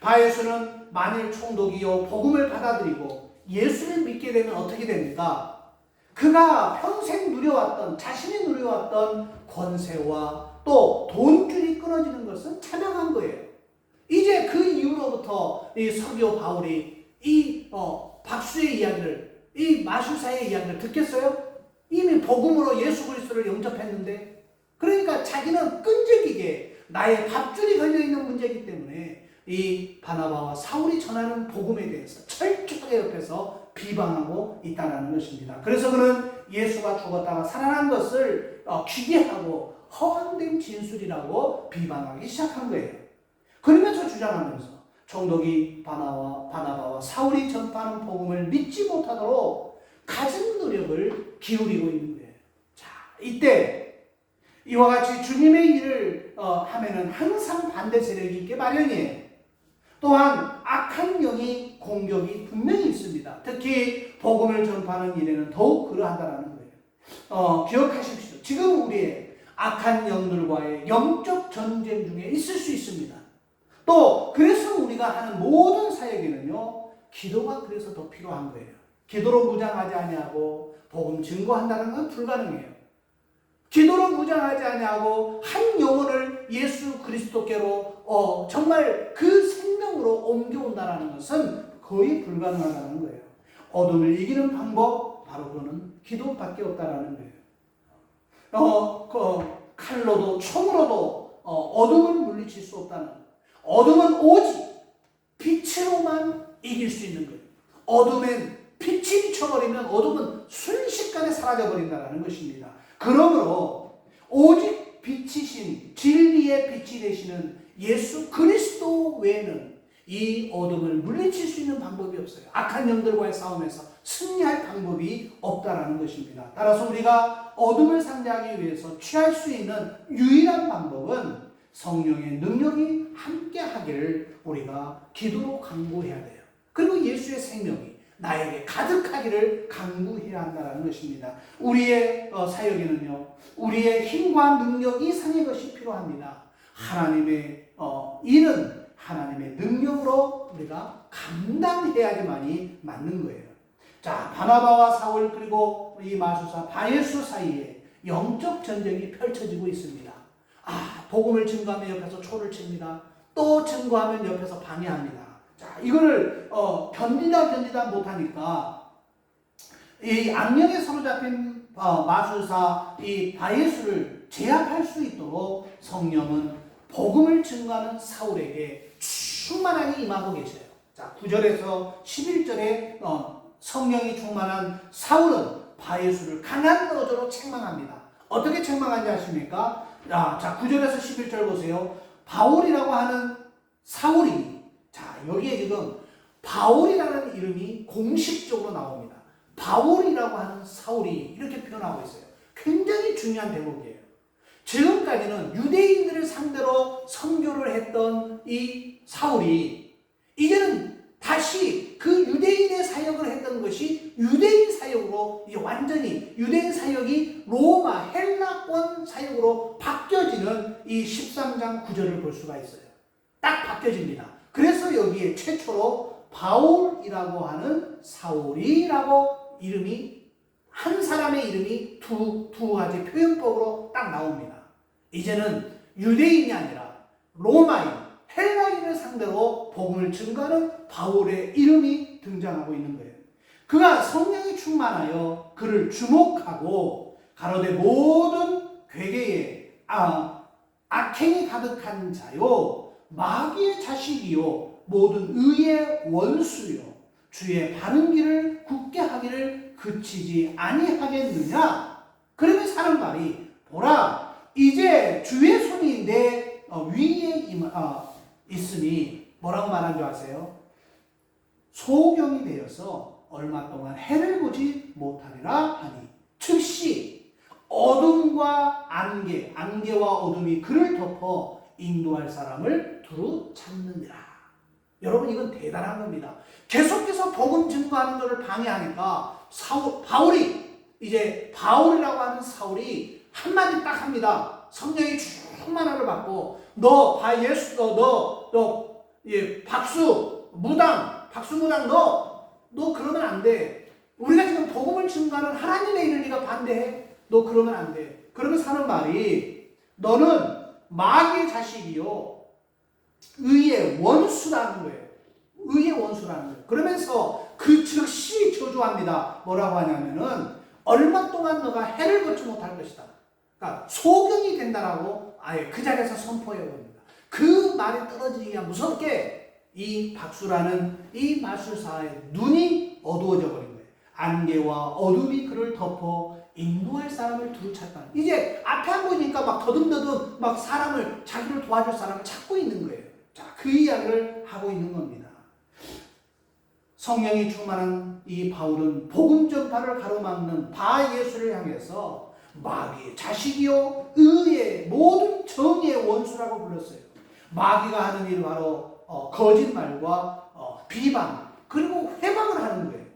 Speaker 1: 바예수는 만일 총독이요 복음을 받아들이고 예수를 믿게 되면 어떻게 됩니까? 그가 평생 자신이 누려왔던 권세와 또 돈줄이 끊어지는 것은 찬양한 거예요. 이제 그 이후로부터 이 서기오 바울이 이 박수의 이야기를, 이 마술사의 이야기를 듣겠어요? 이미 복음으로 예수 그리스도를 영접했는데, 그러니까 자기는 끈질기게 나의 밥줄이 걸려있는 문제이기 때문에 이 바나바와 사울이 전하는 복음에 대해서 철저하게 옆에서 비방하고 있다는 것입니다. 그래서 그는 예수가 죽었다가 살아난 것을 기대하고 허황된 진술이라고 비방하기 시작한 거예요. 그러면서 주장하면서 총독이 바나바와 사울이 전파하는 복음을 믿지 못하도록 갖은 노력을 기울이고 있는 거예요. 자, 이때 이와 같이 주님의 일을 하면은 항상 반대 세력이 있게 마련이에요. 또한 악한 영이 공격이 분명히 있습니다. 특히 복음을 전파하는 일에는 더욱 그러하다라는 거예요. 기억하십시오. 지금 우리의 악한 영들과의 영적 전쟁 중에 있을 수 있습니다. 또 그래서 우리가 하는 모든 사역에는요, 기도가 그래서 더 필요한 거예요. 기도로 무장하지 아니하고 복음 증거한다는 건 불가능해요. 기도로 무장하지 아니하고 한 영혼을 예수 그리스도께로 정말 그 생명으로 옮겨온다는 것은 거의 불가능하다는 거예요. 어둠을 이기는 방법, 바로 그거는 기도밖에 없다라는 거예요. 칼로도 총으로도 어둠을 물리칠 수 없다는, 어둠은 오직 빛으로만 이길 수 있는 거예요. 어둠엔 빛이 비춰버리면 어둠은 순식간에 사라져버린다는 것입니다. 그러므로 오직 빛이신 진리의 빛이 되시는 예수 그리스도 외에는 이 어둠을 물리칠 수 있는 방법이 없어요. 악한 영들과의 싸움에서 승리할 방법이 없다라는 것입니다. 따라서 우리가 어둠을 상대하기 위해서 취할 수 있는 유일한 방법은 성령의 능력이 함께 하기를 우리가 기도로 간구해야 돼요. 그리고 예수의 생명이 나에게 가득하기를 간구해야 한다는 것입니다. 우리의 사역에는요, 우리의 힘과 능력 이상의 것이 필요합니다. 하나님의 일은 하나님의 능력으로 우리가 감당해야지만이 맞는 거예요. 자, 바나바와 사울 그리고 이 마술사 바예수 사이에 영적 전쟁이 펼쳐지고 있습니다. 복음을 증거하면 옆에서 초를 칩니다. 또 증거하면 옆에서 방해합니다. 자, 이거를 견디다 못하니까 이 악령에 사로잡힌 마술사 이 바예수를 제압할 수 있도록 성령은 복음을 증거하는 사울에게 충만하게 임하고 계셔요. 자, 9절에서 11절에 성령이 충만한 사울은 바예수를 강한 어조로 책망합니다. 어떻게 책망하는지 아십니까? 자, 9절에서 11절 보세요. 바울이라고 하는 사울이, 자, 여기에 지금 바울이라는 이름이 공식적으로 나옵니다. 바울이라고 하는 사울이 이렇게 표현하고 있어요. 굉장히 중요한 대목이에요. 지금까지는 유대인들을 상대로 선교를 했던 이 사울이 이제는 다시 그 유대인의 사역을 했던 것이 유대인 사역으로 이제 완전히 유대인 사역이 로마 헬라권 사역으로 바뀌어지는 이 13장 9절을 볼 수가 있어요. 딱 바뀌어집니다. 그래서 여기에 최초로 바울이라고 하는 사울이라고 이름이 한 사람의 이름이 두 가지 표현법으로 딱 나옵니다. 이제는 유대인이 아니라 로마인, 헬라인을 상대로 복음을 증거하는 바울의 이름이 등장하고 있는 거예요. 그가 성령이 충만하여 그를 주목하고 가로되 모든 괴계에 악행이 가득한 자요 마귀의 자식이요 모든 의의 원수요 주의 바른 길을 굳게 하기를 그치지 아니하겠느냐. 그러면서 하는 말이 보라 이제 주의 손이 내 위에 있으니 뭐라고 말한 줄 아세요? 소경이 되어서 얼마 동안 해를 보지 못하리라 하니 즉시 어둠과 안개와 어둠이 그를 덮어 인도할 사람을 두루 찾느니라. 여러분 이건 대단한 겁니다. 계속해서 복음 증거하는 것을 방해하니까 바울이 이제 바울이라고 하는 사울이 한마디 딱 합니다. 성령이 충만함을 받고 너 박수무당 너 그러면 안 돼. 우리가 지금 복음을 증거하는 하나님의 일을 네가 반대해. 너 그러면 안 돼. 그러면서 하는 말이 너는 마귀의 자식이요 의의 원수라는 거예요. 의의 원수라는 거예요. 그러면서 그 즉시 저주합니다. 뭐라고 하냐면은 얼마 동안 너가 해를 벗지 못할 것이다. 그러니까 소경이 된다라고 아예 그 자리에서 선포해 버립니다. 그 말이 떨어지기가 무섭게 이 박수라는 이 마술사의 눈이 어두워져 버린 거예요. 안개와 어둠이 그를 덮어 인도할 사람을 두루 찾다. 이제 앞에 안 보니까 막 더듬더듬 막 자기를 도와줄 사람을 찾고 있는 거예요. 자, 그 이야기를 하고 있는 겁니다. 성령이 충만한 이 바울은 복음 전파를 가로막는 바예수를 향해서 마귀의 자식이요 의의 모든 정의의 원수라고 불렀어요. 마귀가 하는 일은 바로 거짓말과 비방 그리고 회방을 하는 거예요.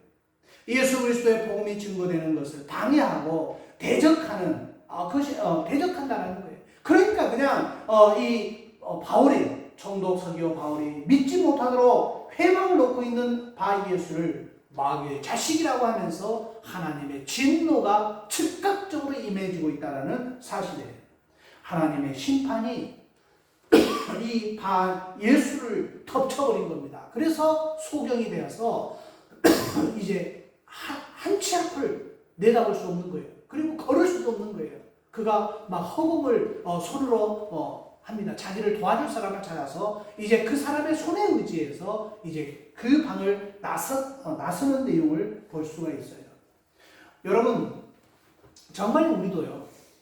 Speaker 1: 예수 그리스도의 복음이 증거되는 것을 방해하고 대적하는 그것이 대적한다는 거예요. 그러니까 그냥 바울이 총독 서기오 바울이 믿지 못하도록 회방을 놓고 있는 바예수를 마귀의 자식이라고 하면서 하나님의 진노가 즉각적으로 임해지고 있다는 사실이에요. 하나님의 심판이 이 바예수를 덮쳐버린 겁니다. 그래서 소경이 되어서 이제 한 치 앞을 내다볼 수 없는 거예요. 그리고 걸을 수도 없는 거예요. 그가 막 허공을 손으로 합니다. 자기를 도와줄 사람을 찾아서 이제 그 사람의 손에 의지해서 이제 그 방을 나서는 내용을 볼 수가 있어요. 여러분 정말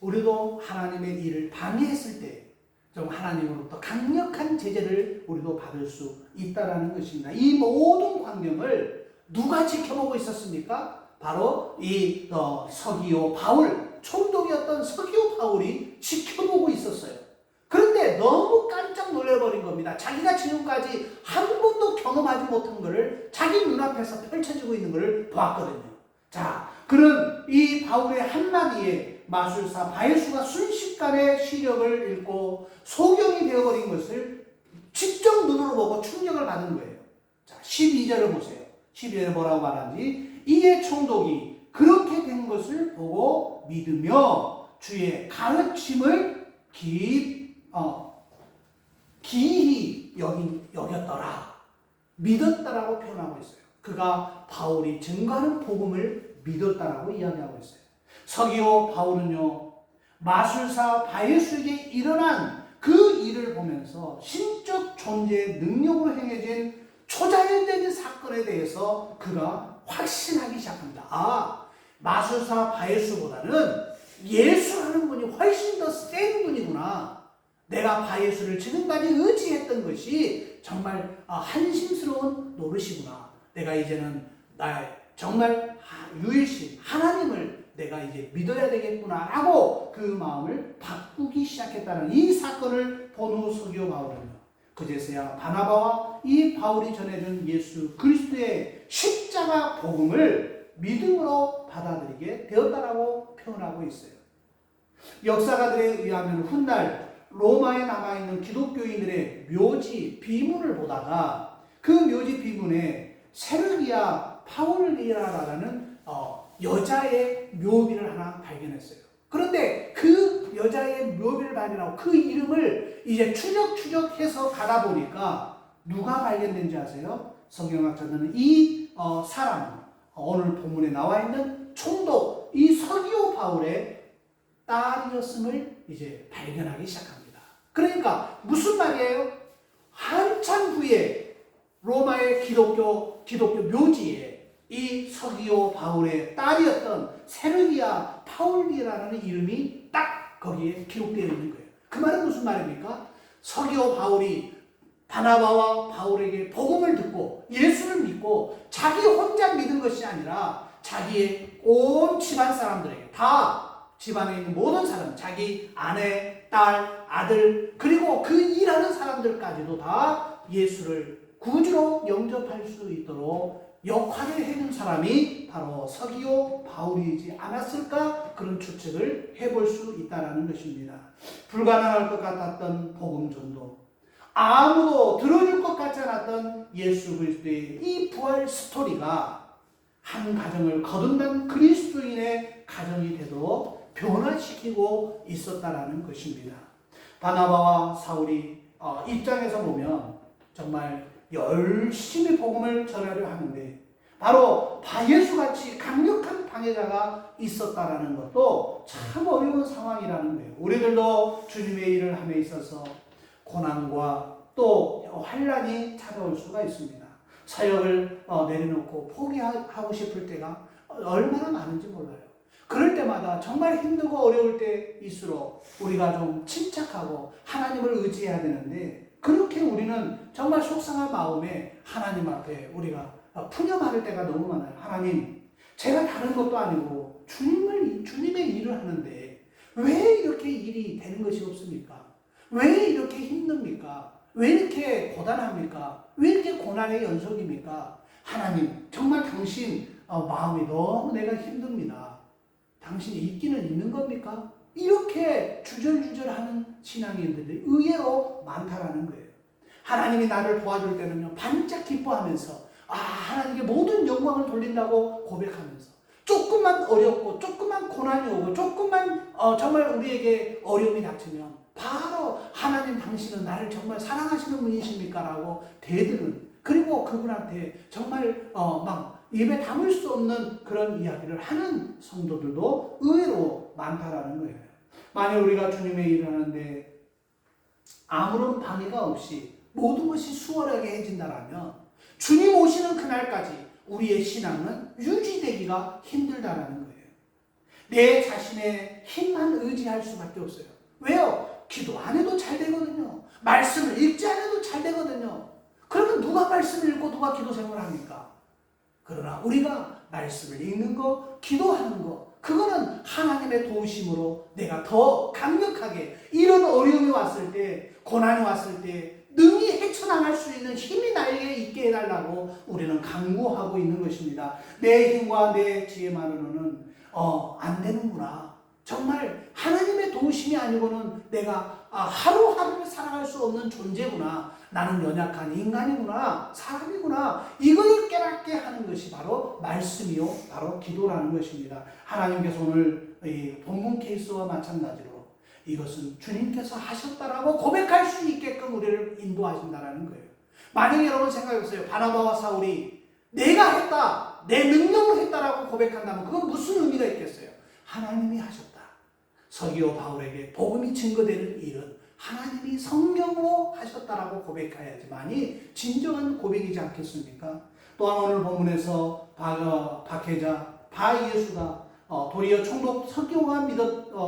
Speaker 1: 우리도 하나님의 일을 방해했을 때 좀 하나님으로부터 강력한 제재를 우리도 받을 수 있다라는 것입니다. 이 모든 광경을 누가 지켜보고 있었습니까? 바로 이 서기오 바울, 총독이었던 서기오 바울이 지켜보고 있었어요. 그런데 너무 깜짝 놀라버린 겁니다. 자기가 지금까지 한 번도 경험하지 못한 것을 자기 눈앞에서 펼쳐지고 있는 것을 보았거든요. 자, 그런 이 바울의 한마디에 마술사 바예수가 순식간에 시력을 잃고 소경이 되어버린 것을 직접 눈으로 보고 충격을 받은 거예요. 자, 12절을 보세요. 12절에 뭐라고 말하는지 이에 총독이 그렇게 된 것을 보고 믿으며 주의 가르침을 기히 여겼더라. 믿었다라고 표현하고 있어요. 그가 바울이 증거하는 복음을 믿었다라고 이야기하고 있어요. 서기오 바울은요 마술사 바예수에게 일어난 그 일을 보면서 신적 존재의 능력으로 행해진 초자연적인 사건에 대해서 그가 확신하기 시작합니다. 아, 마술사 바예수보다는 예수라는 분이 훨씬 더 센 분이구나. 내가 바예수를 지금까지 의지했던 것이 정말 한심스러운 노릇이구나. 내가 이제는 정말 유일신 하나님을 내가 이제 믿어야 되겠구나라고 그 마음을 바꾸기 시작했다는 이 사건을 본 후 서기오 바울은요, 그제서야 바나바와 이 바울이 전해준 예수 그리스도의 십자가 복음을 믿음으로 받아들이게 되었다라고 표현하고 있어요. 역사가들에 의하면 훗날 로마에 남아있는 기독교인들의 묘지 비문을 보다가 그 묘지 비문에 세르기아 파울리라라는 여자의 묘비를 하나 발견했어요. 그런데 그 여자의 묘비를 발견하고 그 이름을 이제 추적해서 가다 보니까 누가 발견된지 아세요? 성경학자들은 이 사람, 오늘 본문에 나와 있는 총독, 이 서기오 바울의 딸이었음을 이제 발견하기 시작합니다. 그러니까 무슨 말이에요? 한참 후에 로마의 기독교 묘지에 이 서기오 바울의 딸이었던 세르기아 파울리라는 이름이 딱 거기에 기록되어 있는 거예요. 그 말은 무슨 말입니까? 서기오 바울이 바나바와 바울에게 복음을 듣고 예수를 믿고 자기 혼자 믿은 것이 아니라 자기의 온 집안 사람들에게, 다 집안에 있는 모든 사람, 자기 아내, 딸, 아들, 그리고 그 일하는 사람들까지도 다 예수를 구주로 영접할 수 있도록 역할을 해준 사람이 바로 서기오 바울이지 않았을까, 그런 추측을 해볼 수 있다는 것입니다. 불가능할 것 같았던 복음 전도, 아무도 들어줄 것 같지 않았던 예수 그리스도의 이 부활 스토리가 한 가정을 거듭난 그리스도인의 가정이 되도록 변화시키고 있었다라는 것입니다. 바나바와 사울이 입장에서 보면 정말 열심히 복음을 전하려 하는데 바로 바예수같이 강력한 방해자가 있었다라는 것도 참 어려운 상황이라는 거예요. 우리들도 주님의 일을 함에 있어서 고난과 또 환난이 찾아올 수가 있습니다. 사역을 내려놓고 포기하고 싶을 때가 얼마나 많은지 몰라요. 그럴 때마다 정말 힘들고 어려울 때일수록 우리가 좀 침착하고 하나님을 의지해야 되는데, 그렇게 우리는 정말 속상한 마음에 하나님 앞에 우리가 푸념할 때가 너무 많아요. 하나님, 제가 다른 것도 아니고 주님의 일을 하는데 왜 이렇게 일이 되는 것이 없습니까? 왜 이렇게 힘듭니까? 왜 이렇게 고단합니까? 왜 이렇게 고난의 연속입니까? 하나님, 정말 당신 마음이 너무 내가 힘듭니다. 당신이 있기는 있는 겁니까? 이렇게 주절주절하는 신앙인들이 의외로 많다라는 거예요. 하나님이 나를 도와줄 때는요, 반짝 기뻐하면서 하나님께 모든 영광을 돌린다고 고백하면서, 조금만 어렵고 조금만 고난이 오고 조금만 정말 우리에게 어려움이 닥치면 바로 하나님, 당신은 나를 정말 사랑하시는 분이십니까? 라고 대드는, 그리고 그분한테 정말 막 입에 담을 수 없는 그런 이야기를 하는 성도들도 의외로 많다라는 거예요. 만약 우리가 주님의 일을 하는데 아무런 방해가 없이 모든 것이 수월하게 해진다라면 주님 오시는 그날까지 우리의 신앙은 유지되기가 힘들다라는 거예요. 내 자신의 힘만 의지할 수밖에 없어요. 왜요? 기도 안 해도 잘 되거든요. 말씀을 읽지 않아도 잘 되거든요. 그러면 누가 말씀을 읽고 누가 기도 생활을 합니까? 그러나 우리가 말씀을 읽는 거, 기도하는 거, 그거는 하나님의 도우심으로 내가 더 강력하게 이런 어려움이 왔을 때, 고난이 왔을 때 능히 헤쳐나갈 수 있는 힘이 나에게 있게 해달라고 우리는 강구하고 있는 것입니다. 내 힘과 내 지혜만으로는 안 되는구나. 정말 하나님의 도우심이 아니고는 내가 하루하루를 살아갈 수 없는 존재구나. 나는 연약한 인간이구나. 사람이구나. 이걸 깨닫게 하는 것이 바로 말씀이요, 바로 기도라는 것입니다. 하나님께서 오늘 이 본문 케이스와 마찬가지로 이것은 주님께서 하셨다라고 고백할 수 있게끔 우리를 인도하신다라는 거예요. 만약에 여러분 생각해보세요. 바나바와 사울이 내가 했다, 내 능력으로 했다라고 고백한다면 그건 무슨 의미가 있겠어요? 하나님이 하셨다. 서기오 바울에게 복음이 증거되는 일은 하나님이 성령으로 하셨다라고 고백해야지만이 진정한 고백이지 않겠습니까? 또한 오늘 본문에서 박해자 바예수가 도리어 총독 서기호가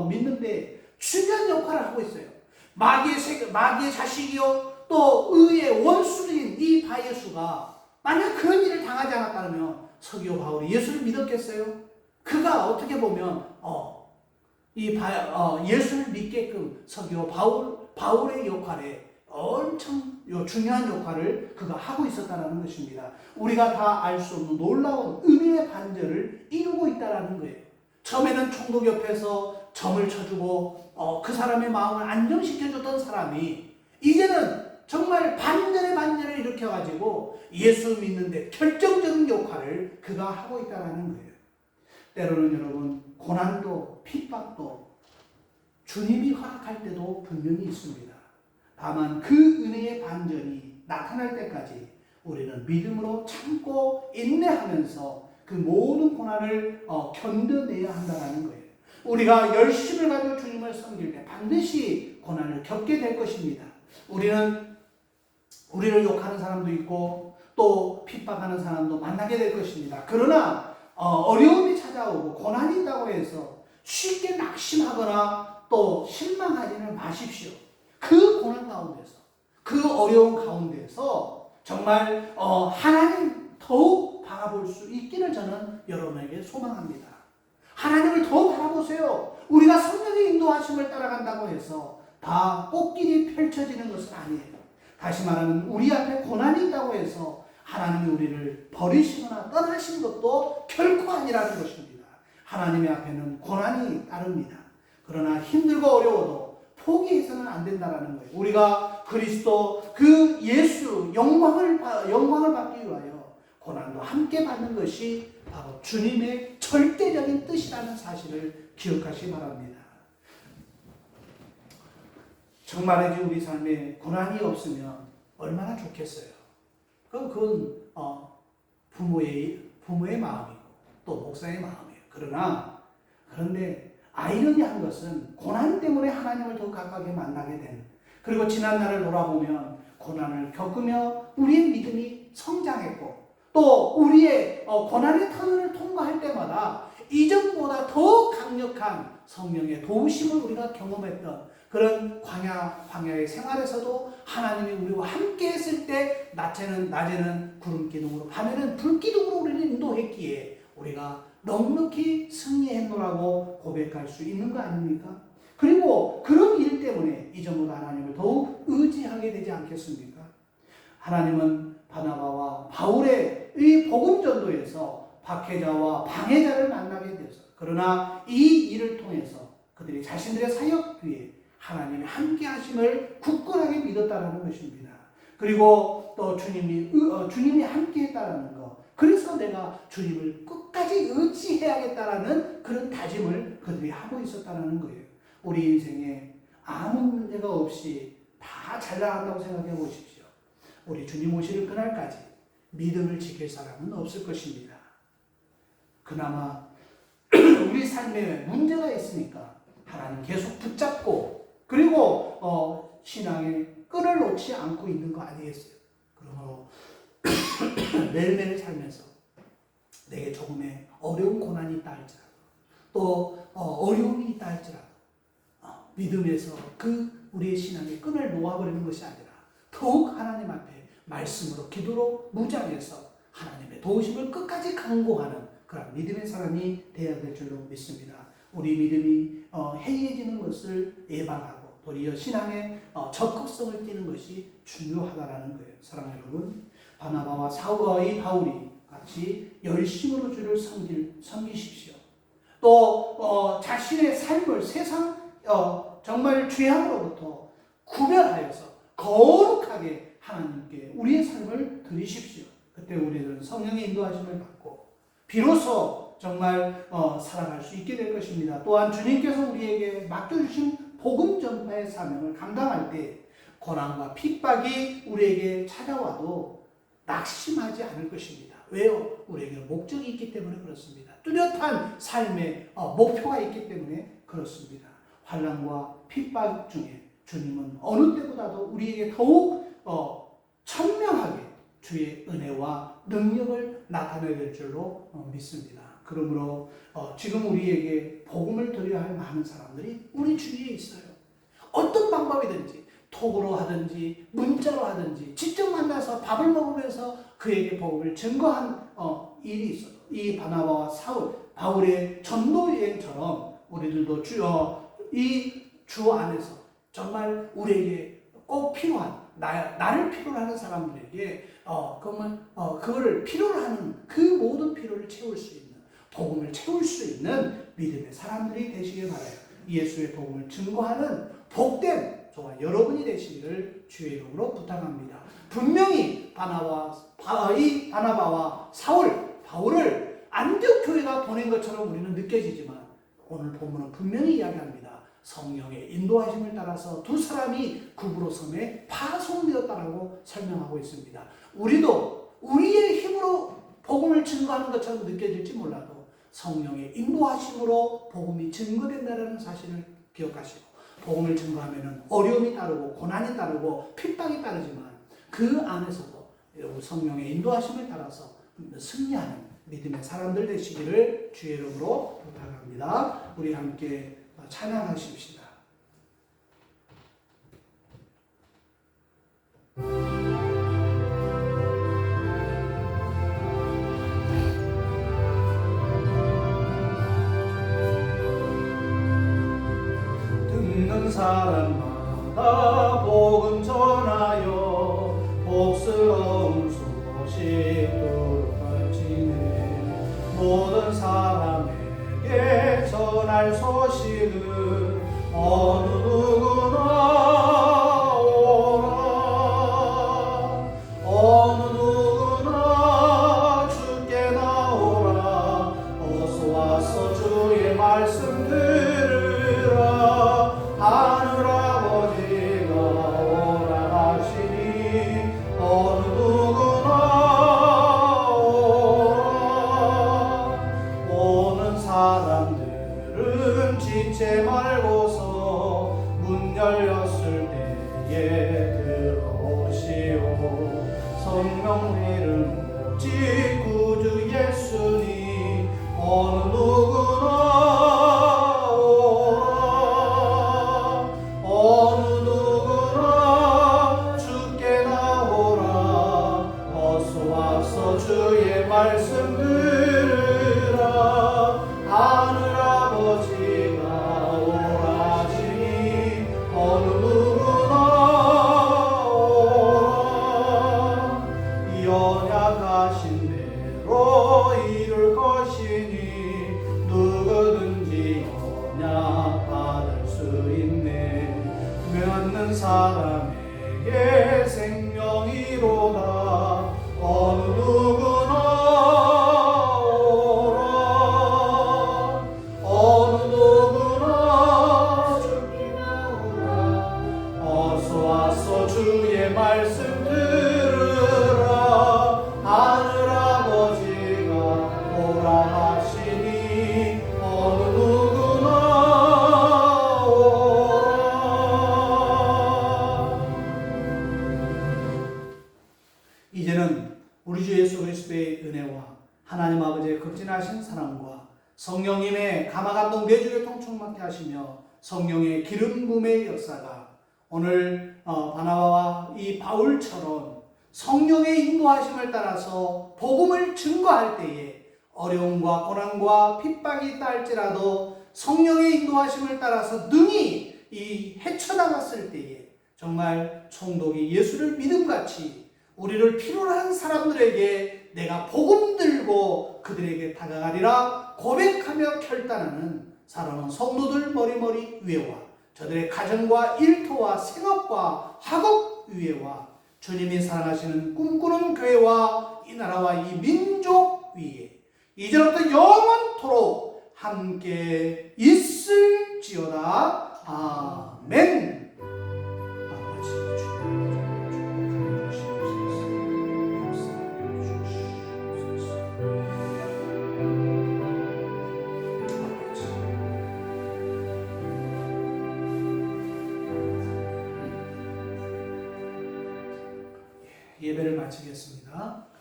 Speaker 1: 믿는데 중요한 역할을 하고 있어요. 마귀의 자식이요 또 의의 원수인 이 바예수가 만약 그런 일을 당하지 않았다면 서기호 바울이 예수를 믿었겠어요? 그가 어떻게 보면 예수를 믿게끔 서기호 바울의 역할에 엄청 중요한 역할을 그가 하고 있었다는 것입니다. 우리가 다 알 수 없는 놀라운 은혜의 반전을 이루고 있다는 거예요. 처음에는 총독 옆에서 점을 쳐주고 그 사람의 마음을 안정시켜줬던 사람이 이제는 정말 반전의 반전을 일으켜가지고 예수 믿는데 결정적인 역할을 그가 하고 있다는 거예요. 때로는 여러분 고난도 핍박도 주님이 허락할 때도 분명히 있습니다. 다만 그 은혜의 반전이 나타날 때까지 우리는 믿음으로 참고 인내하면서 그 모든 고난을 견뎌내야 한다는 거예요. 우리가 열심을 가지고 주님을 섬길 때 반드시 고난을 겪게 될 것입니다. 우리를 욕하는 사람도 있고 또 핍박하는 사람도 만나게 될 것입니다. 그러나 어려움이 찾아오고 고난이 있다고 해서 쉽게 낙심하거나 또 실망하지는 마십시오. 그 고난 가운데서 그 어려운 가운데서 정말 하나님 더욱 바라볼 수 있기를 저는 여러분에게 소망합니다. 하나님을 더 바라보세요. 우리가 성령의 인도하심을 따라간다고 해서 다 꽃길이 펼쳐지는 것은 아니에요. 다시 말하면 우리 앞에 고난이 있다고 해서 하나님이 우리를 버리시거나 떠나신 것도 결코 아니라는 것입니다. 하나님의 앞에는 고난이 따릅니다. 그러나 힘들고 어려워도 포기해서는 안 된다는 거예요. 우리가 그리스도 그 예수 영광을 받기 위하여 고난도 함께 받는 것이 바로 주님의 절대적인 뜻이라는 사실을 기억하시기 바랍니다. 정말이지 우리 삶에 고난이 없으면 얼마나 좋겠어요. 그건 부모의 마음이고 또 목사의 마음이에요. 그런데 아이러니한 것은 고난 때문에 하나님을 더 가깝게 만나게 되는, 그리고 지난 날을 돌아보면 고난을 겪으며 우리의 믿음이 성장했고 또 우리의 고난의 터널을 통과할 때마다 이전보다 더 강력한 성령의 도우심을 우리가 경험했던 그런 광야의 생활에서도 하나님이 우리와 함께 했을 때 낮에는 구름 기둥으로 밤에는 불 기둥으로 우리를 인도했기에 우리가 넉넉히 승리했노라고 고백할 수 있는 거 아닙니까? 그리고 그런 일 때문에 이전보다 하나님을 더욱 의지하게 되지 않겠습니까? 하나님은 바나바와 바울의 이 복음 전도에서 박해자와 방해자를 만나게 되었어요. 그러나 이 일을 통해서 그들이 자신들의 사역 뒤에 하나님의 함께 하심을 굳건하게 믿었다는 것입니다. 그리고 또 주님이 함께 했다는 것. 그래서 내가 주님을 끝까지 의지해야겠다라는 그런 다짐을 그들이 하고 있었다는 거예요. 우리 인생에 아무 문제가 없이 다 잘 나간다고 생각해 보십시오. 우리 주님 오실 그날까지 믿음을 지킬 사람은 없을 것입니다. 그나마 우리 삶에 문제가 있으니까 하나님 계속 붙잡고 그리고 신앙의 끈을 놓지 않고 있는 거 아니겠어요? 그러므로 매일매일 살면서 내게 조금의 어려운 고난이 있다 할지라도 또 어려움이 있다 할지라도 믿음에서 우리의 신앙의 끈을 놓아버리는 것이 아니라 더욱 하나님 앞에 말씀으로 기도로 무장해서 하나님의 도우심을 끝까지 간구하는 그런 믿음의 사람이 되어야 될 줄로 믿습니다. 우리 믿음이 해이해지는 것을 예방하고 도리어 신앙의 적극성을 띠는 것이 중요하다는 거예요. 사랑하는 여러분, 바나바와 바울이 같이 열심으로 주를 섬기십시오. 또 자신의 삶을 세상 정말 죄악으로부터 구별하여서 거룩하게 하나님께 우리의 삶을 드리십시오. 그때 우리는 성령의 인도하심을 받고 비로소 정말 살아갈 수 있게 될 것입니다. 또한 주님께서 우리에게 맡겨주신 복음 전파의 사명을 감당할 때 고난과 핍박이 우리에게 찾아와도 낙심하지 않을 것입니다. 왜요? 우리에게는 목적이 있기 때문에 그렇습니다. 뚜렷한 삶의 목표가 있기 때문에 그렇습니다. 환난과 핍박 중에 주님은 어느 때보다도 우리에게 더욱 천명하게 주의 은혜와 능력을 나타내야 될 줄로 믿습니다. 그러므로 지금 우리에게 복음을 드려야 할 많은 사람들이 우리 주위에 있어요. 어떤 방법이든지 톡으로 하든지 문자로 하든지 직접 만나서 밥을 먹으면서 그에게 복음을 증거한 일이 있어요. 이 바나바와 사울, 바울의 전도 여행처럼 우리들도 이 주 안에서 정말 우리에게 꼭 필요한 나를 필요로 하는 사람들에게 그거를 필요로 하는 그 모든 필요를 채울 수 있는 복음을 채울 수 있는 믿음의 사람들이 되시길 바라요. 예수의 복음을 증거하는 복된 저와 여러분이 되시기를 주의 이름으로 부탁합니다. 분명히 바나바와 사울, 바울을 안디옥 교회가 보낸 것처럼 우리는 느껴지지만 오늘 본문은 분명히 이야기합니다. 성령의 인도하심을 따라서 두 사람이 구브로 섬에 파송되었다라고 설명하고 있습니다. 우리도 우리의 힘으로 복음을 증거하는 것처럼 느껴질지 몰라도 성령의 인도하심으로 복음이 증거된다는 사실을 기억하시고, 복음을 증거하면 어려움이 따르고 고난이 따르고 핍박이 따르지만 그 안에서도 성령의 인도하심을 따라서 승리하는 믿음의 사람들 되시기를 주의 이름으로 부탁합니다. 우리 함께 찬양하십시다. 듣는 사람마다 복음 전하여 복스러운 소식 들을지니 모든 사람에게 전할 소식은 어느 누구나 오라. 어느 누구나 주께 나오라. 어서 와서 주의 말씀 들으라. 하늘 아버지가 오라 하시니 어느 누구나 오라. 오는 사람들은 지체 말고서 문 열렸을 때에 들어오시오. 성령 이름 오직 구주 예수니 어느 누구나 오라. 어느 누구나 주께 나오라. 어서 와서 주의 말씀 들으라. 하늘 아버지가 오라 하시니 어느 누구나 오라. 연약하신 대로 이룰 것이니 누구든지 언약 받을 수 있네. 믿는 사람에게 생명이로다. 어느 누구나 오라. 어느 누구나 주께 나오라. 어서 와서 주의 말씀 들으라. 하늘 아버지가 오라 하시니 어느 누구나 오라. 이제는 우리 주 예수 그리스도의 은혜와 하나님 아버지의 극진하신 사랑과 성령님의 감화감동 내주에 통촉맞게 하시며 성령의 기름 부음의 역사가 오늘 바나바와 이 바울처럼 성령의 인도하심을 따라서 복음을 증거할 때에 어려움과 고난과 핍박이 있다 할지라도 성령의 인도하심을 따라서 능히 이 헤쳐나갔을 때에 정말 총독이 예수를 믿음같이 우리를 필요로 하는 사람들에게 내가 복음 들고 그들에게 다가가리라 고백하며 결단하는 사랑하는 성도들 머리머리 위에와 저들의 가정과 일터와 생업과 학업 위에와 주님이 사랑하시는 꿈꾸는 교회와 이 나라와 이 민족 위에 이제부터 영원토록 함께 있을지어다. 아멘. 아버지 주님 축복하여 주시옵소서. 역사하여 주시옵소서. 아버지 예배를 마치겠습니다.